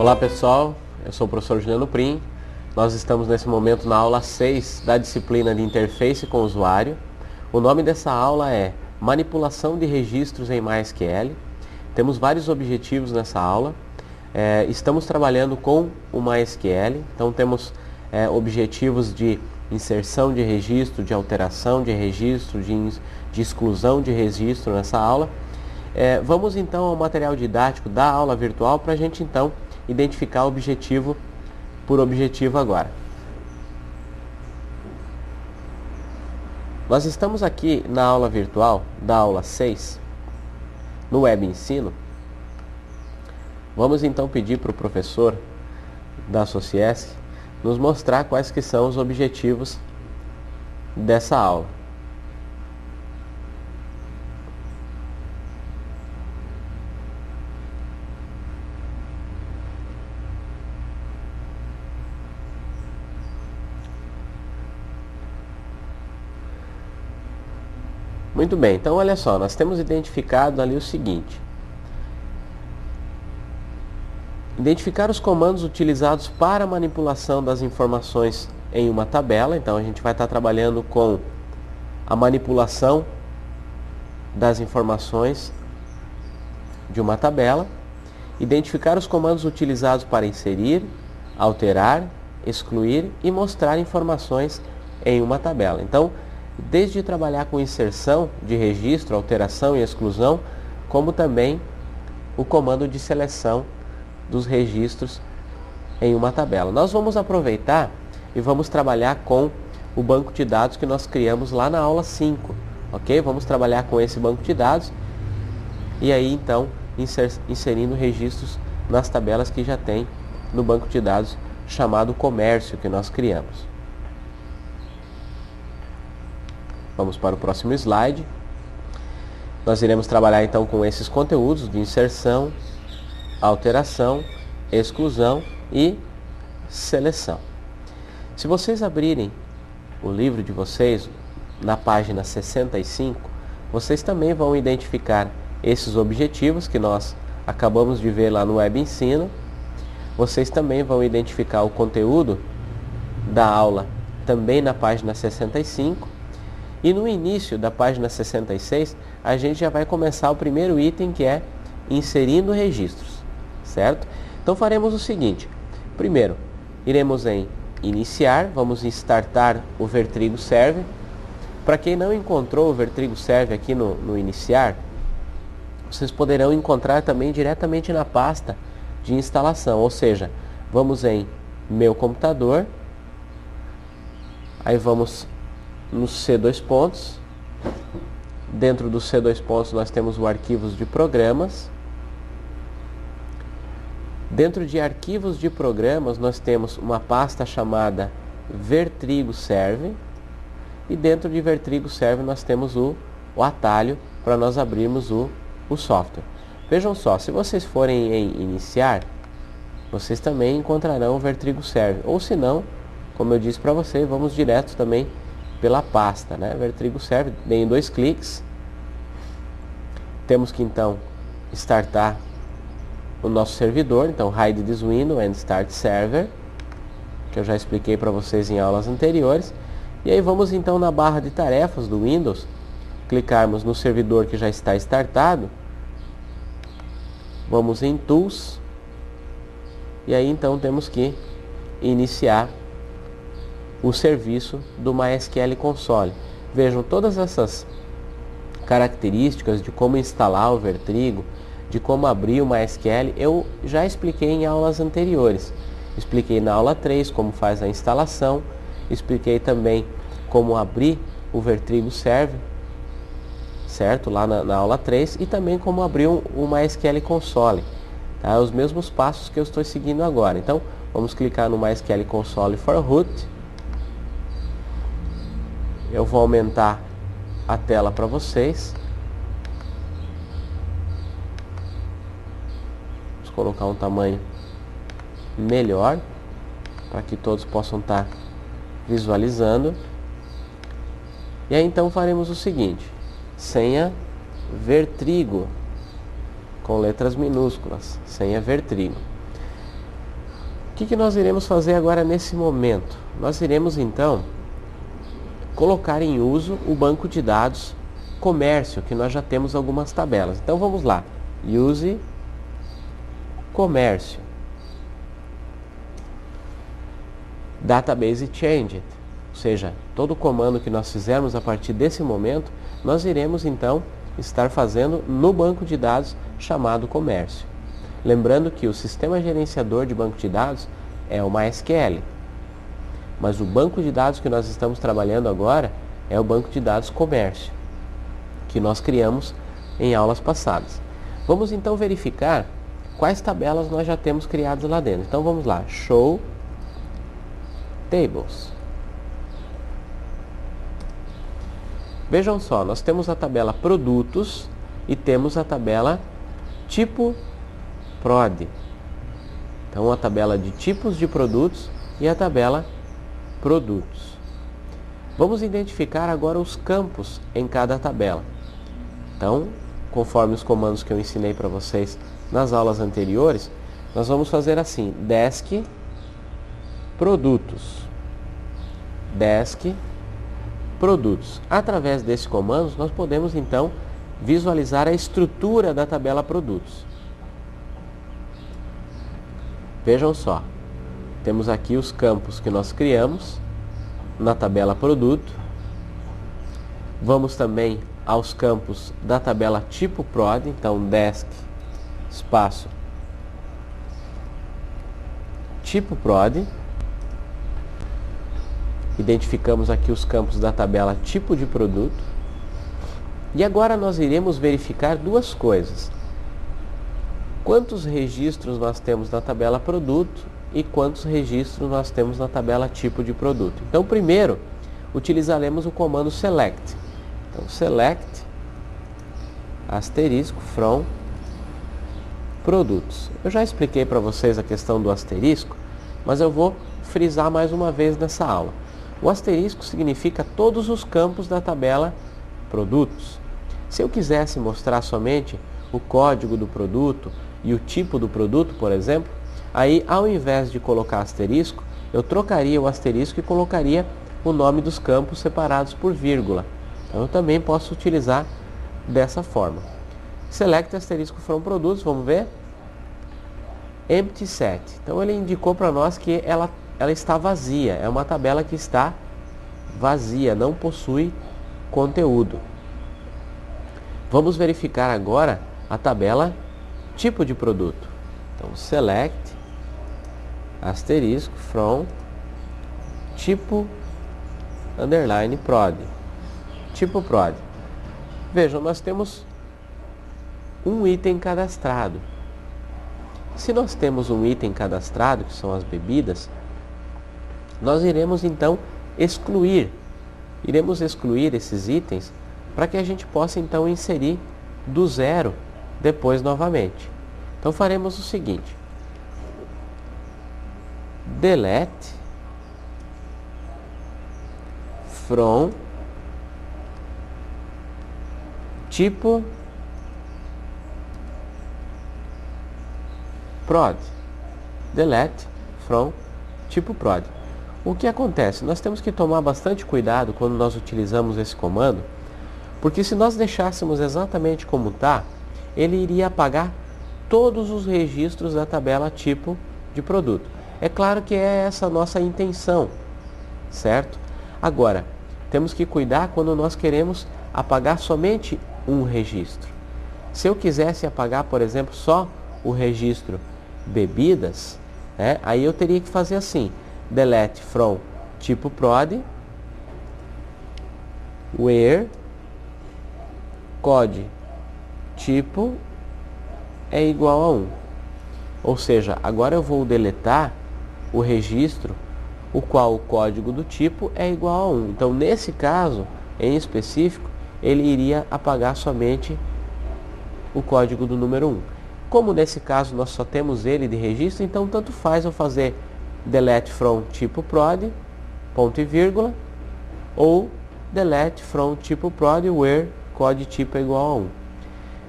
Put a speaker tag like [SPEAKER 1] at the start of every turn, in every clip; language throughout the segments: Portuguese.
[SPEAKER 1] Olá pessoal, eu sou o professor Juliano Prim. Nós estamos nesse momento na aula 6 da disciplina de interface com o usuário. O nome dessa aula é Manipulação de registros em MySQL. Temos vários objetivos nessa aula. Estamos trabalhando com o MySQL, então temos objetivos de inserção de registro, de alteração de registro, de exclusão de registro nessa aula. Vamos então ao material didático da aula virtual para a gente então identificar objetivo por objetivo agora. Nós estamos aqui na aula virtual da aula 6, no Web Ensino. Vamos então pedir para o professor da Sociesc nos mostrar quais que são os objetivos dessa aula. Muito bem, então olha só, nós temos identificado ali o seguinte. Identificar os comandos utilizados para a manipulação das informações em uma tabela. Então a gente vai estar trabalhando com a manipulação das informações de uma tabela. Identificar os comandos utilizados para inserir, alterar, excluir e mostrar informações em uma tabela. Então, desde trabalhar com inserção de registro, alteração e exclusão, como também o comando de seleção dos registros em uma tabela. Nós vamos aproveitar e vamos trabalhar com o banco de dados que nós criamos lá na aula 5, ok? Vamos trabalhar com esse banco de dados e aí então inserindo registros nas tabelas que já tem no banco de dados chamado comércio que nós criamos. Vamos para o próximo slide. Nós iremos trabalhar então com esses conteúdos de inserção, alteração, exclusão e seleção. Se vocês abrirem o livro de vocês na página 65, vocês também vão identificar esses objetivos que nós acabamos de ver lá no Web Ensino. Vocês também vão identificar o conteúdo da aula também na página 65. E no início da página 66, a gente já vai começar o primeiro item, que é inserindo registros, certo? Então faremos o seguinte. Primeiro, iremos em iniciar, vamos startar o Vertrigo Server. Para quem não encontrou o Vertrigo Server aqui no iniciar, vocês poderão encontrar também diretamente na pasta de instalação, ou seja, vamos em meu computador, aí vamos no C2 dentro do C2 nós temos o arquivos de programas. Dentro de arquivos de programas nós temos uma pasta chamada Vertrigo Server e dentro de Vertrigo Server nós temos o atalho para nós abrirmos o software. Vejam só, se vocês forem em iniciar, vocês também encontrarão o Vertrigo Server, ou se não, como eu disse para vocês, vamos direto também pela pasta, né? Vertrigo Server, em 2 cliques. Temos que então startar o nosso servidor, então hide this window and start server, que eu já expliquei para vocês em aulas anteriores. E aí vamos então na barra de tarefas do Windows, clicarmos no servidor que já está startado, vamos em Tools, e aí então temos que iniciar o serviço do MySQL Console. Vejam, todas essas características de como instalar o Vertrigo, de como abrir o MySQL, eu já expliquei em aulas anteriores. Expliquei na aula 3 como faz a instalação, expliquei também como abrir o Vertrigo Server, certo? Lá na aula 3, e também como abrir o MySQL Console. Tá? Os mesmos passos que eu estou seguindo agora. Então, vamos clicar no MySQL Console for root. Eu vou aumentar a tela para vocês. Vamos colocar um tamanho melhor para que todos possam estar visualizando. E aí então faremos o seguinte: senha Vertrigo com letras minúsculas, senha Vertrigo. que nós iremos fazer agora nesse momento? Nós iremos então colocar em uso o banco de dados comércio, que nós já temos algumas tabelas. Então vamos lá, use comércio, database changed, ou seja, todo comando que nós fizermos a partir desse momento, nós iremos então estar fazendo no banco de dados chamado comércio. Lembrando que o sistema gerenciador de banco de dados é o MySQL, mas o banco de dados que nós estamos trabalhando agora é o banco de dados comércio, que nós criamos em aulas passadas. Vamos então verificar quais tabelas nós já temos criadas lá dentro. Então vamos lá, show tables. Vejam só, nós temos a tabela produtos e temos a tabela tipo prod. Então a tabela de tipos de produtos e a tabela produtos. Vamos identificar agora os campos em cada tabela. Então, conforme os comandos que eu ensinei para vocês nas aulas anteriores, nós vamos fazer assim, desk produtos. Desk produtos. Através desse comando, nós podemos então visualizar a estrutura da tabela produtos. Vejam só, temos aqui os campos que nós criamos na tabela produto. Vamos também aos campos da tabela tipo prod, então desk espaço tipo prod. Identificamos aqui os campos da tabela tipo de produto. E agora nós iremos verificar duas coisas. Quantos registros nós temos na tabela produto e quantos registros nós temos na tabela tipo de produto. Então, primeiro, utilizaremos o comando select. Então, select asterisco from produtos. Eu já expliquei para vocês a questão do asterisco, mas eu vou frisar mais uma vez nessa aula. O asterisco significa todos os campos da tabela produtos. Se eu quisesse mostrar somente o código do produto e o tipo do produto, por exemplo, aí ao invés de colocar asterisco, eu trocaria o asterisco e colocaria o nome dos campos separados por vírgula. Então eu também posso utilizar dessa forma. Select asterisco from produtos, vamos ver? Empty set. Então ele indicou para nós que ela está vazia, é uma tabela que está vazia, não possui conteúdo. Vamos verificar agora a tabela tipo de produto. Então, select asterisco from tipo underline prod. Tipo prod. Vejam, nós temos um item cadastrado. Se nós temos um item cadastrado, que são as bebidas, nós iremos então excluir. Iremos excluir esses itens para que a gente possa então inserir do zero depois novamente. Então faremos o seguinte: delete from tipo prod. Delete from tipo prod. O que acontece? Nós temos que tomar bastante cuidado quando nós utilizamos esse comando, porque se nós deixássemos exatamente como está, ele iria apagar todos os registros da tabela tipo de produto. É claro que é essa a nossa intenção, certo? Agora, temos que cuidar quando nós queremos apagar somente um registro. Se eu quisesse apagar, por exemplo, só o registro bebidas, aí eu teria que fazer assim: delete from tipo prod where code tipo é igual a 1. Ou seja, agora eu vou deletar o registro o qual o código do tipo é igual a 1. Então, nesse caso, em específico, ele iria apagar somente o código do número 1. Como nesse caso nós só temos ele de registro, então tanto faz eu fazer delete from tipo prod, ponto e vírgula, ou delete from tipo prod where code tipo é igual a 1.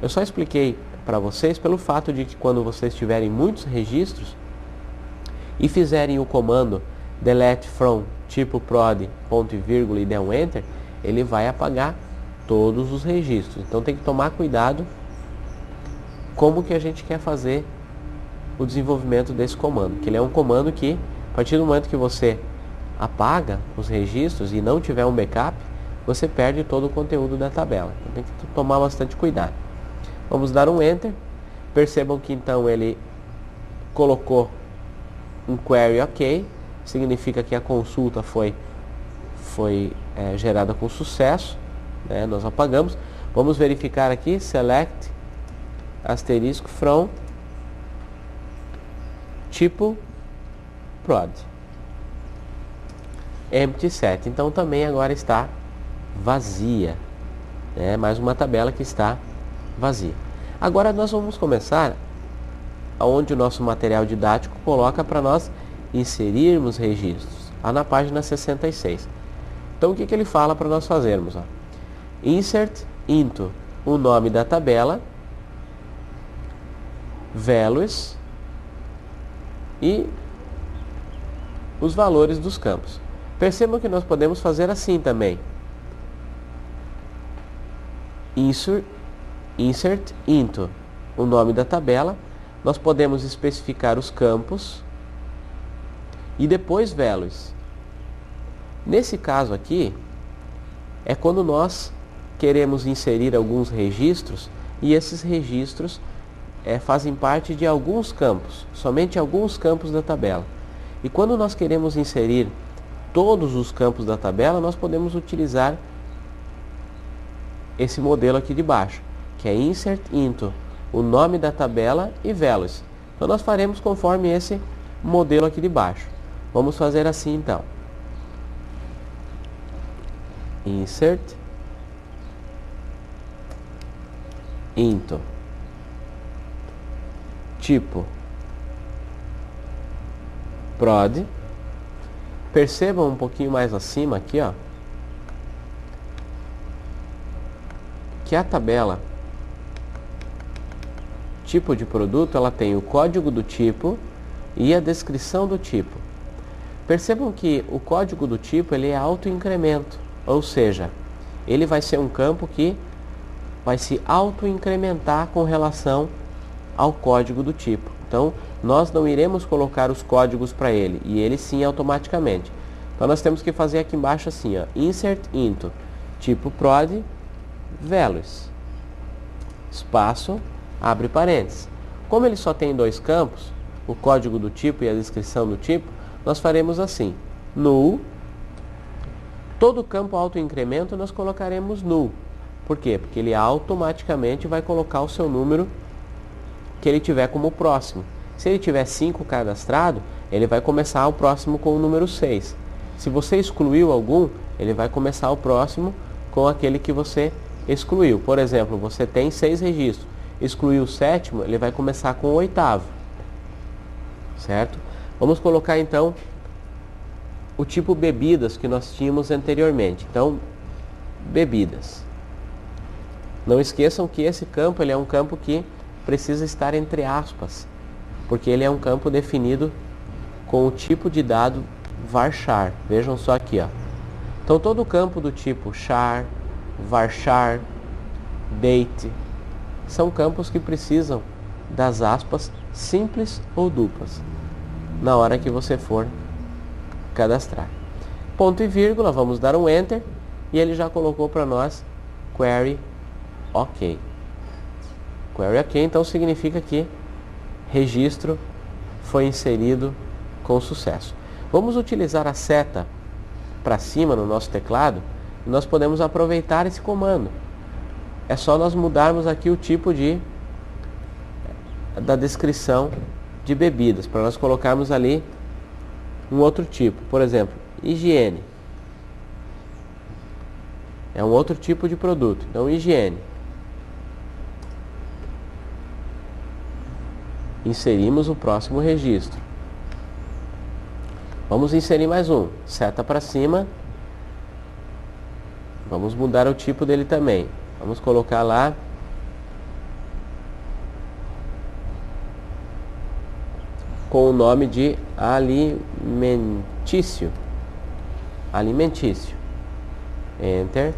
[SPEAKER 1] Eu só expliquei para vocês pelo fato de que quando vocês tiverem muitos registros, e fizerem o comando delete from tipo prod, ponto e vírgula e der um enter, ele vai apagar todos os registros. Então tem que tomar cuidado como que a gente quer fazer o desenvolvimento desse comando, que ele é um comando que, a partir do momento que você apaga os registros e não tiver um backup, você perde todo o conteúdo da tabela. Então tem que tomar bastante cuidado. Vamos dar um enter. Percebam que então ele colocou um query ok, significa que a consulta foi gerada com sucesso, né? Nós apagamos. Vamos verificar aqui, select asterisco from tipo prod empty set. Então também agora está vazia, né? Mais uma tabela que está vazia. Agora nós vamos começar aonde o nosso material didático coloca para nós inserirmos registros, lá na página 66. Então o que ele fala para nós fazermos? Ó? Insert into o nome da tabela, values e os valores dos campos. Percebam que nós podemos fazer assim também. Insert into o nome da tabela, nós podemos especificar os campos e depois values. Nesse caso aqui, é quando nós queremos inserir alguns registros e esses registros fazem parte de alguns campos, somente alguns campos da tabela. E quando nós queremos inserir todos os campos da tabela, nós podemos utilizar esse modelo aqui de baixo, que é insert into o nome da tabela e values. Então nós faremos conforme esse modelo aqui de baixo. Vamos fazer assim então. Insert into tipo prod. Percebam um pouquinho mais acima aqui, ó, que a tabela tipo de produto, ela tem o código do tipo e a descrição do tipo. Percebam que o código do tipo ele é autoincremento, ou seja, ele vai ser um campo que vai se autoincrementar com relação ao código do tipo. Então, nós não iremos colocar os códigos para ele, e ele sim automaticamente. Então, nós temos que fazer aqui embaixo assim, ó, insert into tipo prod values, espaço, abre parênteses. Como ele só tem dois campos, o código do tipo e a descrição do tipo, nós faremos assim, null, todo campo autoincremento nós colocaremos null. Por quê? Porque ele automaticamente vai colocar o seu número que ele tiver como próximo. Se ele tiver 5 cadastrado, ele vai começar o próximo com o número 6. Se você excluiu algum, ele vai começar o próximo com aquele que você excluiu. Por exemplo, você tem 6 registros, excluiu o 7º, ele vai começar com o 8º. Certo? Vamos colocar então o tipo bebidas que nós tínhamos anteriormente. Então, bebidas. Não esqueçam que esse campo ele é um campo que precisa estar entre aspas, porque ele é um campo definido com o tipo de dado varchar. Vejam só aqui, ó. Então todo o campo do tipo char, varchar, date são campos que precisam das aspas simples ou duplas na hora que você for cadastrar. Ponto e vírgula, vamos dar um enter e ele já colocou para nós query ok. Query ok, então significa que registro foi inserido com sucesso. Vamos utilizar a seta para cima no nosso teclado e nós podemos aproveitar esse comando. É só nós mudarmos aqui o tipo da descrição de bebidas, para nós colocarmos ali um outro tipo. Por exemplo, higiene. É um outro tipo de produto. Então, higiene. Inserimos o próximo registro. Vamos inserir mais um. Seta para cima. Vamos mudar o tipo dele também. Vamos colocar lá com o nome de alimentício. Alimentício. Enter.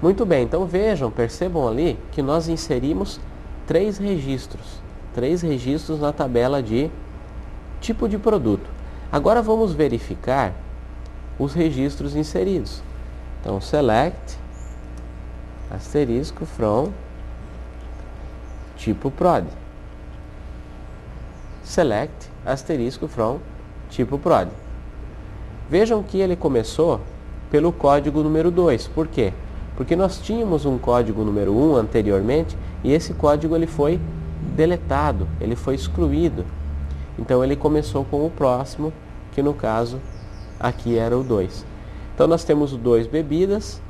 [SPEAKER 1] Muito bem, então vejam, percebam ali que nós inserimos 3 registros na tabela de tipo de produto. Agora vamos verificar os registros inseridos. Então, select, asterisco, from, tipo prod. Select, asterisco, from, tipo prod. Vejam que ele começou pelo código número 2. Por quê? Porque nós tínhamos um código número 1 anteriormente e esse código ele foi deletado, ele foi excluído. Então ele começou com o próximo, que no caso aqui era o 2. Então nós temos o 2 bebidas,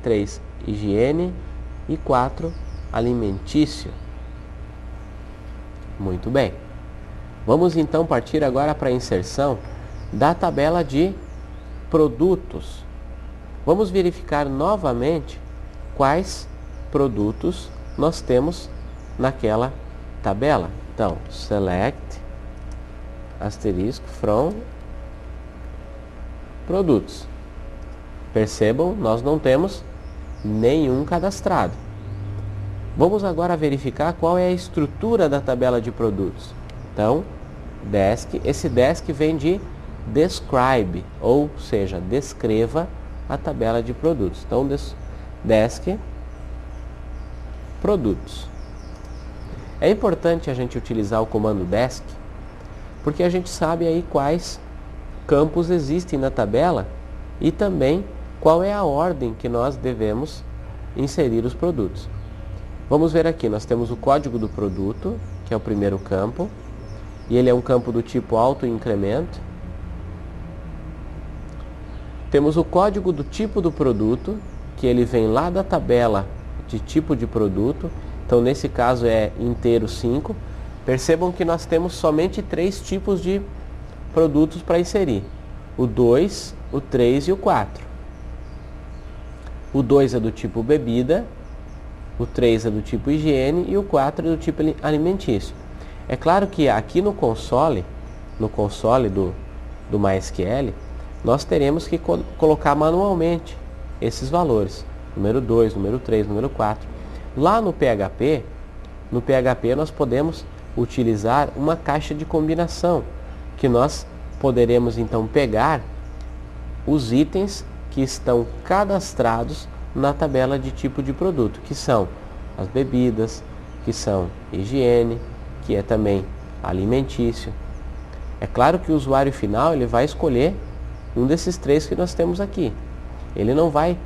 [SPEAKER 1] 3 higiene e 4 alimentício. Muito bem. Vamos então partir agora para a inserção da tabela de produtos. Vamos verificar novamente quais produtos nós temos naquela tabela. Então, select, asterisco, from, produtos. Percebam, nós não temos nenhum cadastrado. Vamos agora verificar qual é a estrutura da tabela de produtos. Então, desk, esse desk vem de describe, ou seja, descreva a tabela de produtos. Então, desk, produtos. É importante a gente utilizar o comando desk, porque a gente sabe aí quais campos existem na tabela e também qual é a ordem que nós devemos inserir os produtos. Vamos ver aqui, nós temos o código do produto, que é o primeiro campo, e ele é um campo do tipo autoincremento. Temos o código do tipo do produto, que ele vem lá da tabela de tipo de produto. Então, nesse caso é inteiro 5. Percebam que nós temos somente 3 tipos de produtos para inserir. O 2, o 3 e o 4. O 2 é do tipo bebida, o 3 é do tipo higiene e o 4 é do tipo alimentício. É claro que aqui no console do MySQL, nós teremos que colocar manualmente esses valores. Número 2, número 3, número 4. Lá no PHP nós podemos utilizar uma caixa de combinação, que nós poderemos então pegar os itens que estão cadastrados na tabela de tipo de produto, que são as bebidas, que são higiene, que é também alimentício. É claro que o usuário final ele vai escolher um desses 3 que nós temos aqui. Ele não vai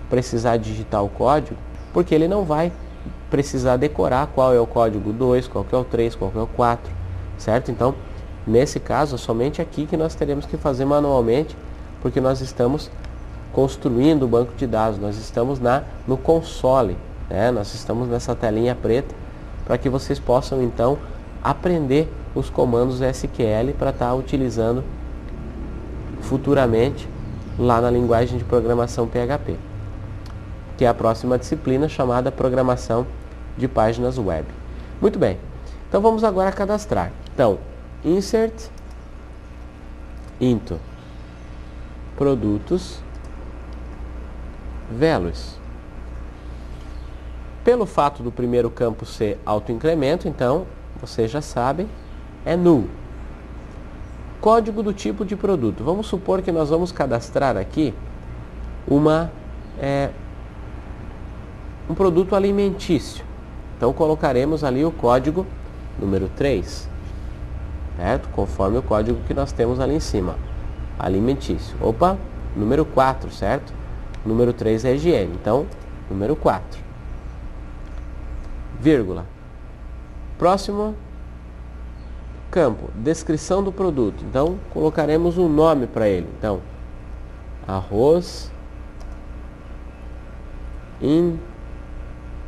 [SPEAKER 1] precisar digitar o código, porque ele não vai precisar decorar qual é o código 2, qual que é o 3, qual que é o 4, certo? Então, nesse caso, é somente aqui que nós teremos que fazer manualmente, porque nós estamos construindo o banco de dados, nós estamos no console, né? Nós estamos nessa telinha preta, para que vocês possam então aprender os comandos SQL para estar utilizando futuramente lá na linguagem de programação PHP, que é a próxima disciplina chamada Programação de Páginas Web. Muito bem, então vamos agora cadastrar. Então, insert into produtos values. Pelo fato do primeiro campo ser autoincremento, então, vocês já sabem, é null. Código do tipo de produto. Vamos supor que nós vamos cadastrar aqui um produto alimentício. Então colocaremos ali o código número 3, certo? Conforme o código que nós temos ali em cima. Alimentício. Opa, número 4, certo? Número 3 é higiene. Então, número 4. Vírgula. Próximo campo, descrição do produto. Então, colocaremos um nome para ele. Então, arroz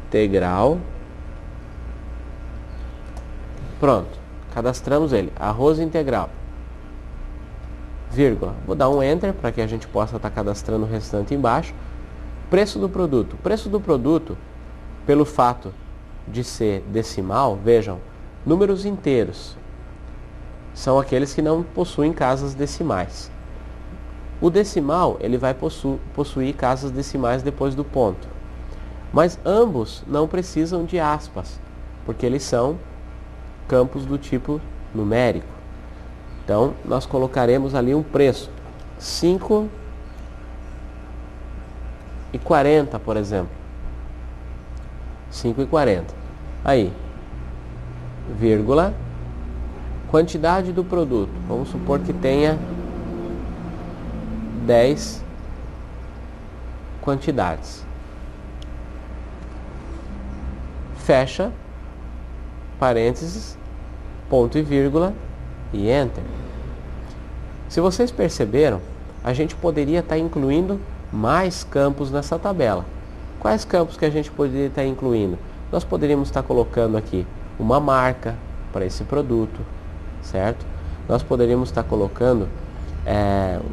[SPEAKER 1] integral. Pronto, cadastramos ele, arroz integral. Vírgula, vou dar um enter para que a gente possa estar cadastrando o restante embaixo. Preço do produto. Preço do produto, pelo fato de ser decimal, vejam, números inteiros. são aqueles que não possuem casas decimais. O decimal, ele vai possuir casas decimais depois do ponto. Mas ambos não precisam de aspas, porque eles são campos do tipo numérico. Então, nós colocaremos ali um preço, 5,40, por exemplo. 5,40. Aí, vírgula, quantidade do produto. Vamos supor que tenha 10 quantidades. Fecha, parênteses, ponto e vírgula e Enter. Se vocês perceberam, a gente poderia estar incluindo mais campos nessa tabela. Quais campos que a gente poderia estar incluindo? Nós poderíamos estar colocando aqui uma marca para esse produto, certo? Nós poderíamos estar colocando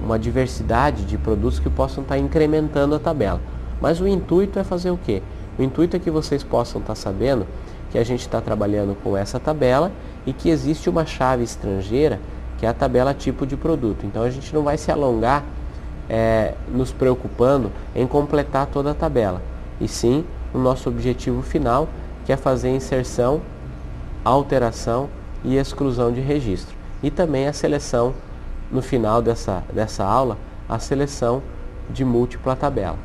[SPEAKER 1] uma diversidade de produtos que possam estar incrementando a tabela. Mas o intuito é fazer o quê? O intuito é que vocês possam estar sabendo que a gente está trabalhando com essa tabela e que existe uma chave estrangeira que é a tabela tipo de produto. Então a gente não vai se alongar nos preocupando em completar toda a tabela, e sim o nosso objetivo final, que é fazer inserção, alteração e exclusão de registro. E também a seleção, no final dessa aula, a seleção de múltipla tabela.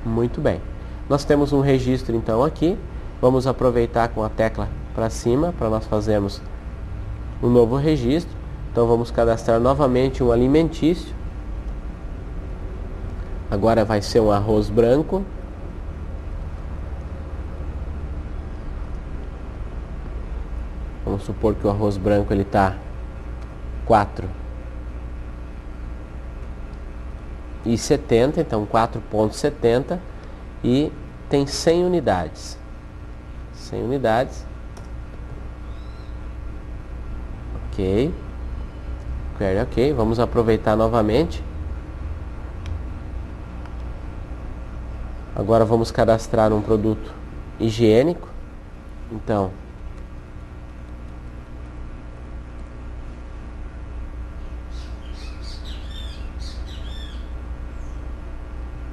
[SPEAKER 1] Muito bem. Nós temos um registro então aqui. Vamos aproveitar com a tecla para cima para nós fazermos um novo registro. Então vamos cadastrar novamente um alimentício. Agora vai ser um arroz branco. Vamos supor que o arroz branco ele está 4,70, então 4,70, e tem 100 unidades. 100 unidades. Ok. Query ok. Vamos aproveitar novamente. Agora vamos cadastrar um produto higiênico. Então,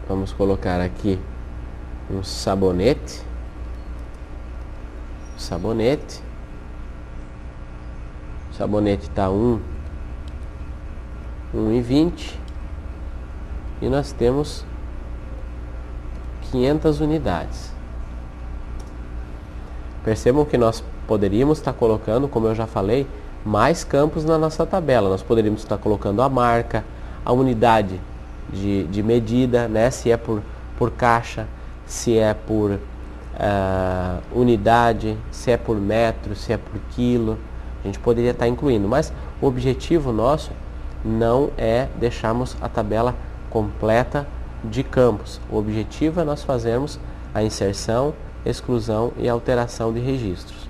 [SPEAKER 1] vamos colocar aqui um sabonete. Sabonete. O sabonete está 1,20 e nós temos 500 unidades. Percebam que nós poderíamos estar colocando, como eu já falei, mais campos na nossa tabela. Nós poderíamos estar colocando a marca, a unidade de medida, né? Se é por caixa, se é por unidade, se é por metro, se é por quilo. A gente poderia estar incluindo, mas o objetivo nosso não é deixarmos a tabela completa de campos. O objetivo é nós fazermos a inserção, exclusão e alteração de registros.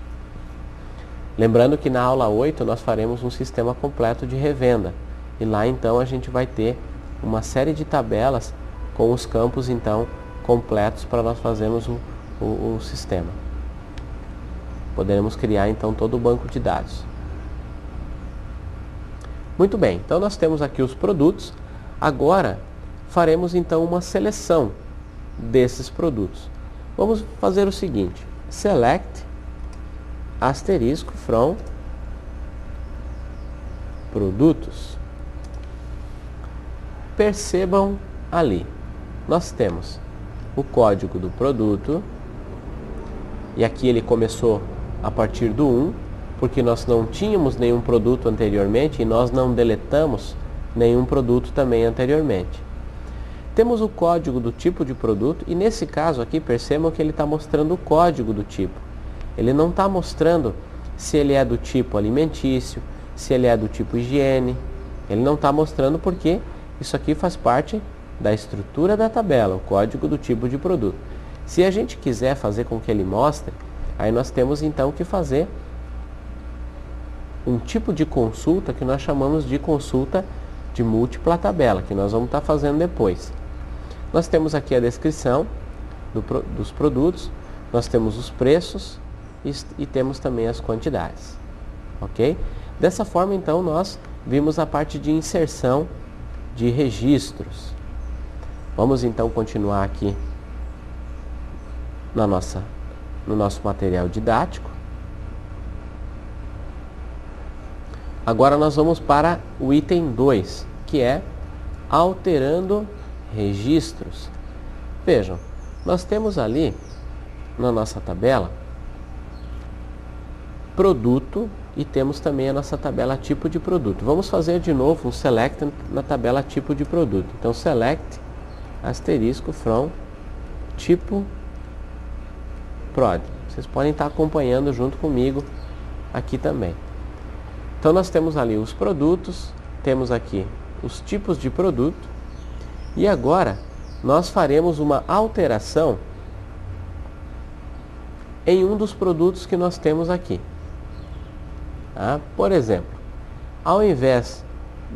[SPEAKER 1] Lembrando que na aula 8 nós faremos um sistema completo de revenda, e lá então a gente vai ter uma série de tabelas com os campos então completos para nós fazermos o sistema. Poderemos criar então todo o banco de dados. Muito bem, então nós temos aqui os produtos. Agora faremos então uma seleção desses produtos. Vamos fazer o seguinte: select asterisco from produtos. Percebam ali, nós temos o código do produto, e aqui ele começou a partir do 1, porque nós não tínhamos nenhum produto anteriormente e nós não deletamos nenhum produto também anteriormente. Temos o código do tipo de produto, e nesse caso aqui percebam que ele está mostrando o código do tipo. Ele não está mostrando se ele é do tipo alimentício, se ele é do tipo higiene. Ele não está mostrando porque isso aqui faz parte da estrutura da tabela, o código do tipo de produto. Se a gente quiser fazer com que ele mostre, aí nós temos então que fazer um tipo de consulta que nós chamamos de consulta de múltipla tabela, que nós vamos estar fazendo depois. Nós temos aqui a descrição dos produtos, nós temos os preços e temos também as quantidades, ok? Dessa forma, então, nós vimos a parte de inserção de registros. Vamos então continuar aqui no nosso material didático. Agora nós vamos para o item 2, que é alterando registros. Vejam, nós temos ali na nossa tabela produto e temos também a nossa tabela tipo de produto. Vamos fazer de novo um select na tabela tipo de produto. Então, select asterisco from tipo prod. Vocês podem estar acompanhando junto comigo aqui também. Então, nós temos ali os produtos, temos aqui os tipos de produto e agora nós faremos uma alteração em um dos produtos que nós temos aqui. Por exemplo, ao invés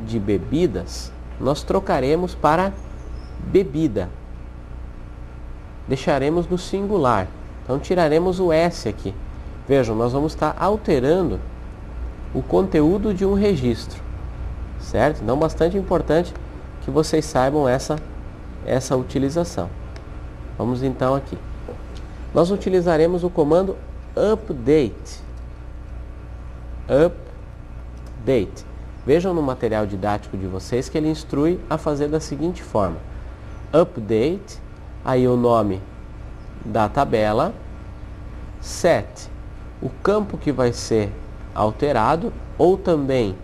[SPEAKER 1] de bebidas, nós trocaremos para bebida. Deixaremos no singular. Então, tiraremos o S aqui. Vejam, nós vamos estar alterando o conteúdo de um registro. Certo? Então, bastante importante que vocês saibam essa utilização. Vamos então aqui. Nós utilizaremos o comando update. Update. Vejam no material didático de vocês que ele instrui a fazer da seguinte forma. Update, aí o nome da tabela, set, o campo que vai ser alterado, ou também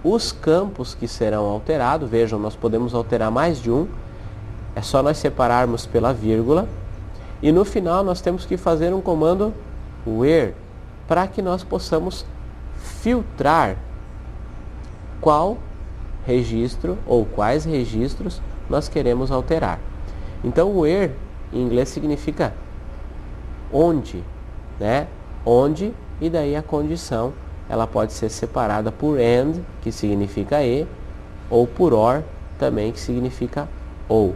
[SPEAKER 1] os campos que serão alterados. Vejam, nós podemos alterar mais de um, é só nós separarmos pela vírgula. E no final nós temos que fazer um comando where, para que nós possamos filtrar qual registro ou quais registros nós queremos alterar. Então, where em inglês significa onde, né? Onde, e daí a condição, ela pode ser separada por and, que significa e, ou por or, também, que significa ou.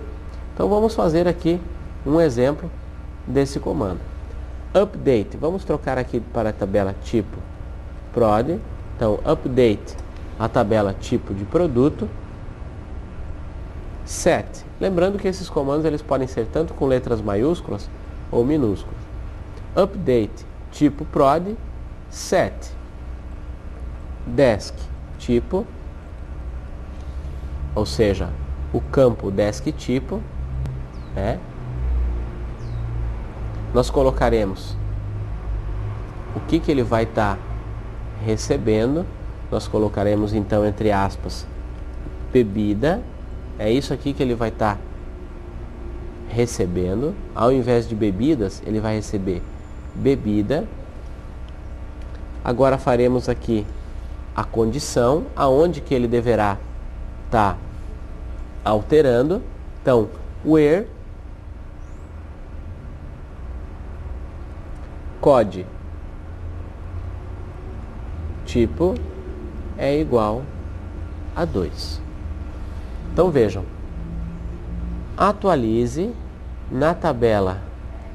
[SPEAKER 1] Então, vamos fazer aqui um exemplo desse comando. Update, vamos trocar aqui para a tabela tipo prod. Então, update a tabela tipo de produto. Set, lembrando que esses comandos eles podem ser tanto com letras maiúsculas ou minúsculas. Update tipo prod. Set desk tipo, ou seja, o campo desk tipo, né? Nós colocaremos o que ele vai estar recebendo. Nós colocaremos então entre aspas bebida. É isso aqui que ele vai estar recebendo. Ao invés de bebidas, ele vai receber bebida. Agora faremos aqui a condição, aonde que ele deverá estar alterando. Então, where code tipo é igual a 2. Então vejam, atualize na tabela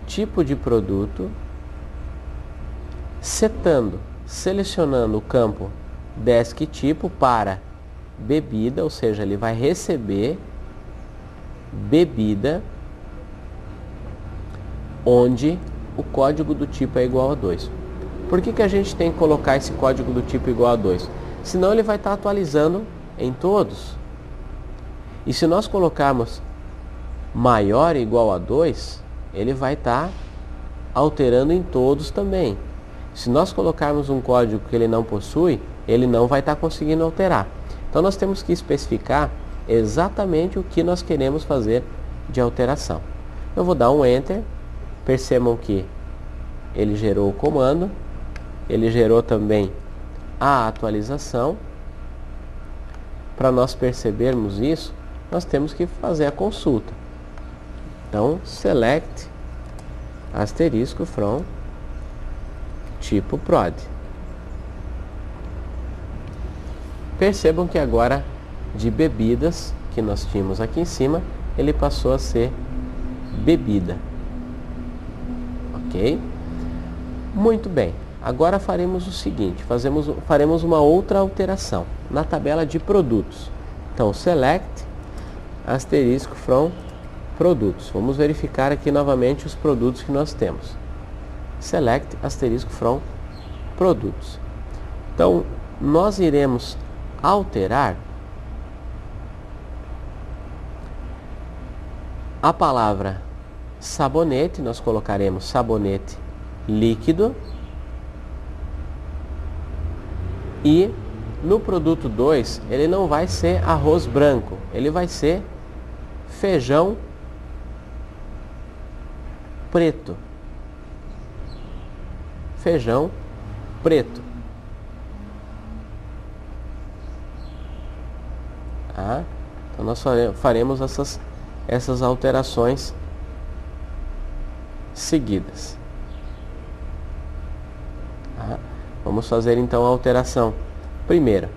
[SPEAKER 1] tipo de produto, selecionando o campo desk tipo para bebida, ou seja, ele vai receber bebida onde o código do tipo é igual a 2. Por que a gente tem que colocar esse código do tipo igual a 2? Senão ele vai estar atualizando em todos. E se nós colocarmos maior ou igual a 2, ele vai estar alterando em todos também. Se nós colocarmos um código que ele não possui, ele não vai estar conseguindo alterar. Então nós temos que especificar exatamente o que nós queremos fazer de alteração. Eu vou dar um Enter. Percebam que ele gerou o comando, ele gerou também a atualização. Para nós percebermos isso, nós temos que fazer a consulta. Então, select asterisco from tipo prod. Percebam que agora de bebidas, que nós tínhamos aqui em cima, ele passou a ser bebida. Ok? Muito bem. Agora faremos o seguinte, faremos uma outra alteração na tabela de produtos. Então, select asterisco from produtos. Vamos verificar aqui novamente os produtos que nós temos. Select asterisco from produtos. Então, nós iremos alterar a palavra sabonete, nós colocaremos sabonete líquido. E no produto 2, ele não vai ser arroz branco, ele vai ser feijão preto. Feijão preto. Tá? Então nós faremos essas alterações seguidas. Tá? Vamos fazer então a alteração. Primeira,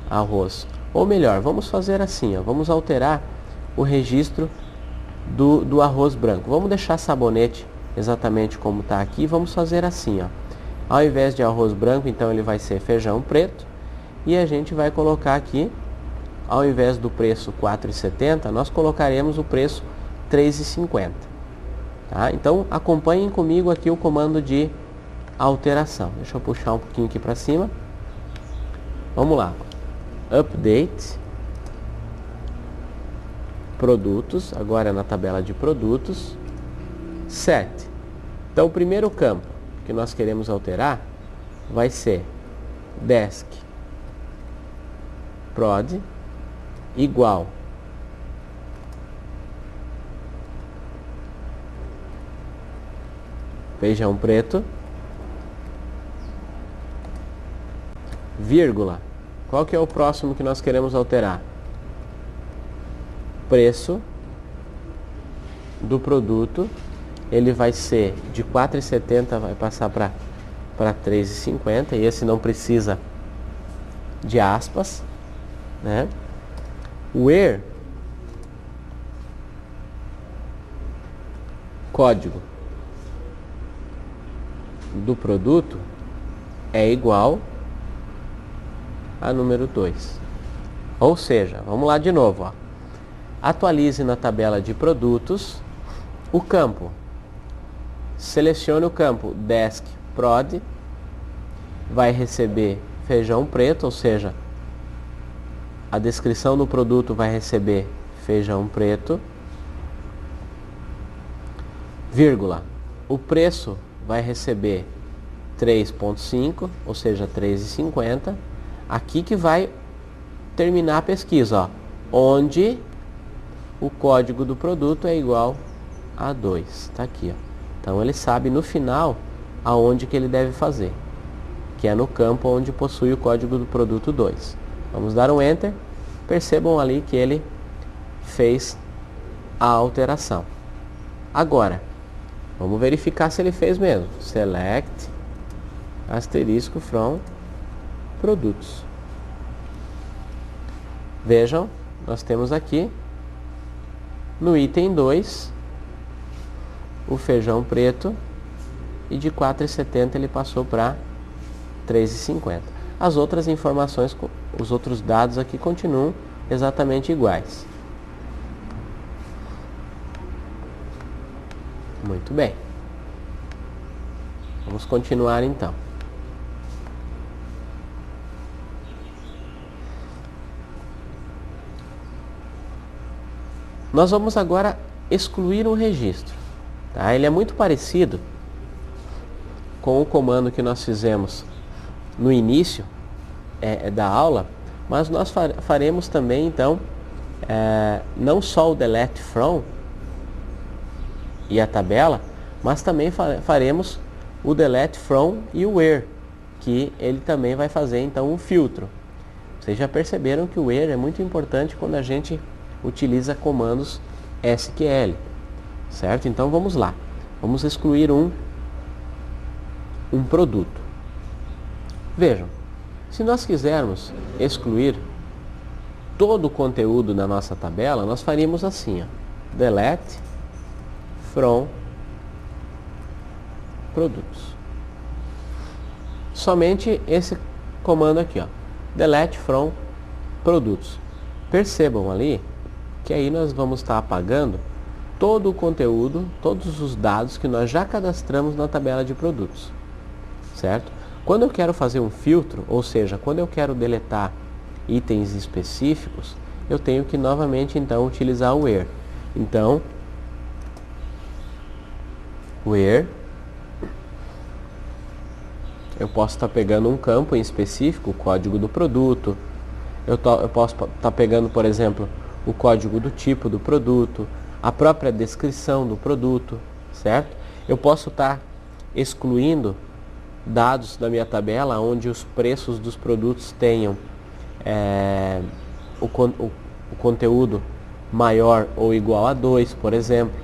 [SPEAKER 1] arroz. Ou melhor, vamos fazer assim, ó, vamos alterar o registro do arroz branco. Vamos deixar sabonete exatamente como está aqui. Vamos fazer assim, ó. Ao invés de arroz branco, então ele vai ser feijão preto. E a gente vai colocar aqui, ao invés do preço R$ 4,70, nós colocaremos o preço R$ 3,50. Tá? Então acompanhem comigo aqui o comando de alteração. Deixa eu puxar um pouquinho aqui para cima. Vamos lá. Update. Produtos. Agora na tabela de produtos. Set. Então o primeiro campo que nós queremos alterar vai ser desk prod igual feijão preto, vírgula. Qual que é o próximo que nós queremos alterar? Preço do produto, ele vai ser de R$ 4,70, vai passar para R$ 3,50, e esse não precisa de aspas, né? Where código do produto é igual a número 2. Ou seja, vamos lá de novo, ó. Atualize na tabela de produtos o campo. Selecione o campo Desk Prod, vai receber feijão preto, ou seja, a descrição do produto vai receber feijão preto, vírgula. O preço vai receber 3,5, ou seja, R$ 3,50. Aqui que vai terminar a pesquisa, ó, onde o código do produto é igual a 2. Tá aqui, ó. Então ele sabe no final aonde que ele deve fazer, que é no campo onde possui o código do produto 2. Vamos dar um Enter. Percebam ali que ele fez a alteração. Agora, vamos verificar se ele fez mesmo. Select asterisco from produtos. Vejam, nós temos aqui no item 2 o feijão preto, e de R$ 4,70 ele passou para R$ 3,50. As outras informações, os outros dados aqui continuam exatamente iguais. Muito bem. Vamos continuar então. Nós vamos agora excluir um registro. Tá? Ele é muito parecido com o comando que nós fizemos no início da aula, mas nós faremos também então não só o delete from e a tabela, mas também faremos o delete from e o where, que ele também vai fazer então um filtro. Vocês já perceberam que o where é muito importante quando a gente utiliza comandos SQL, certo? Então vamos lá, vamos excluir um produto. Vejam, se nós quisermos excluir todo o conteúdo na nossa tabela, nós faríamos assim, ó, delete from produtos. somente esse comando aqui, ó, delete from produtos. Percebam ali que aí nós vamos estar apagando todo o conteúdo, todos os dados que nós já cadastramos na tabela de produtos, certo? Quando eu quero fazer um filtro, ou seja, quando eu quero deletar itens específicos, eu tenho que novamente então utilizar o where. Então, where, eu posso estar pegando um campo em específico, o código do produto, eu posso estar pegando, por exemplo, o código do tipo do produto, a própria descrição do produto, certo? Eu posso estar excluindo dados da minha tabela onde os preços dos produtos tenham o conteúdo maior ou igual a 2, por exemplo.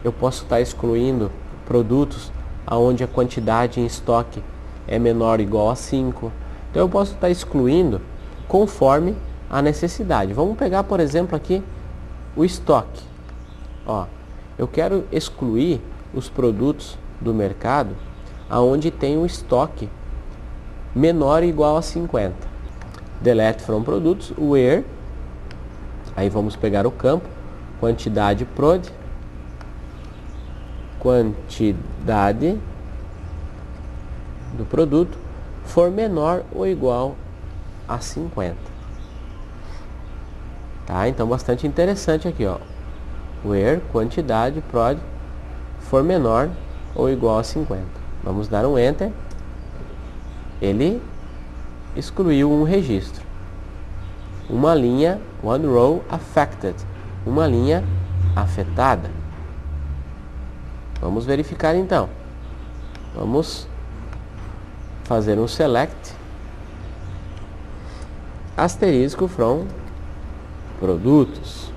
[SPEAKER 1] Eu posso estar excluindo produtos onde a quantidade em estoque é menor ou igual a 5. Então eu posso estar excluindo conforme a necessidade. Vamos pegar, por exemplo, aqui o estoque. Ó, eu quero excluir os produtos do mercado aonde tem um estoque menor ou igual a 50. Delete from produtos, where, aí vamos pegar o campo, quantidade prod, quantidade do produto, for menor ou igual a 50. Tá? Então bastante interessante aqui, ó. Where, quantidade prod, for menor ou igual a 50. Vamos dar um Enter. Ele excluiu um registro. Uma linha, one row affected. Uma linha afetada. Vamos verificar então. Vamos fazer um select. Asterisco from produtos.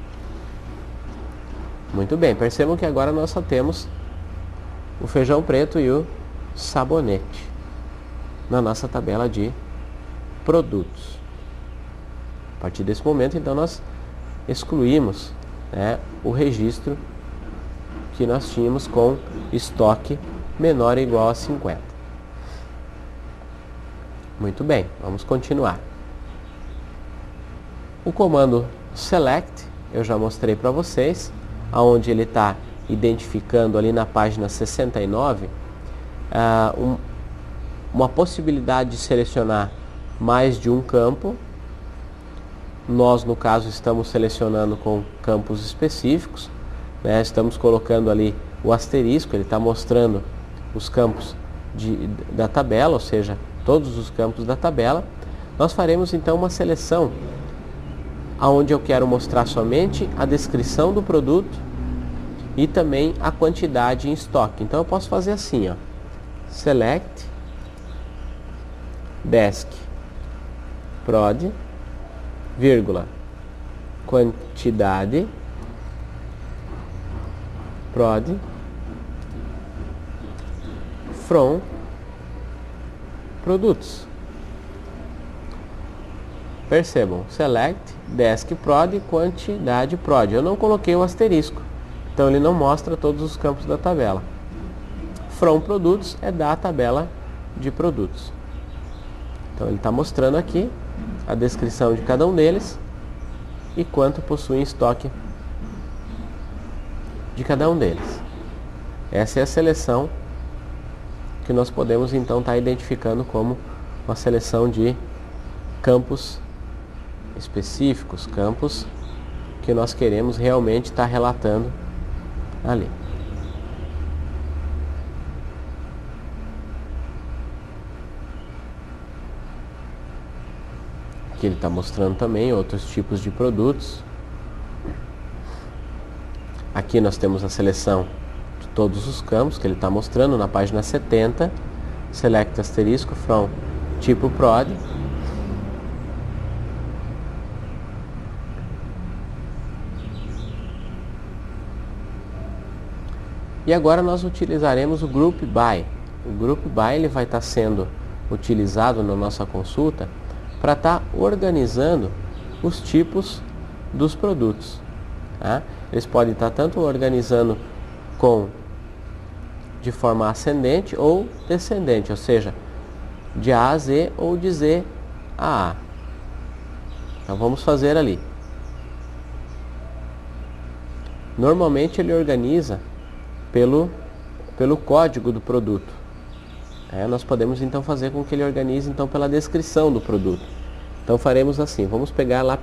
[SPEAKER 1] Muito bem, percebam que agora nós só temos o feijão preto e o sabonete na nossa tabela de produtos. A partir desse momento, então, nós excluímos, né, o registro que nós tínhamos com estoque menor ou igual a 50. Muito bem, vamos continuar. O comando select, eu já mostrei para vocês, aonde ele está identificando ali na página 69, uma possibilidade de selecionar mais de um campo. Nós, no caso, estamos selecionando com campos específicos, né? Estamos colocando ali o asterisco, ele está mostrando os campos da tabela, ou seja, todos os campos da tabela. Nós faremos então uma seleção onde eu quero mostrar somente a descrição do produto e também a quantidade em estoque. Então eu posso fazer assim, ó, select desk prod, vírgula, quantidade prod from produtos. Percebam, select desk prod, quantidade prod. Eu não coloquei o asterisco, então ele não mostra todos os campos da tabela. From produtos é da tabela de produtos. Então ele está mostrando aqui a descrição de cada um deles e quanto possui em estoque de cada um deles. Essa é a seleção que nós podemos então estar identificando como uma seleção de campos específicos, campos que nós queremos realmente estar relatando ali. Aqui ele está mostrando também outros tipos de produtos. Aqui nós temos a seleção de todos os campos que ele está mostrando na página 70. Select asterisco from tipo prod. E agora nós utilizaremos o Group By. O Group By ele vai estar sendo utilizado na nossa consulta para estar organizando os tipos dos produtos. Tá? Eles podem estar tanto organizando de forma ascendente ou descendente, ou seja, de A a Z ou de Z a A. Então vamos fazer ali. Normalmente ele organiza pelo código do produto. Nós podemos então fazer com que ele organize então pela descrição do produto. Então faremos assim, vamos pegar lá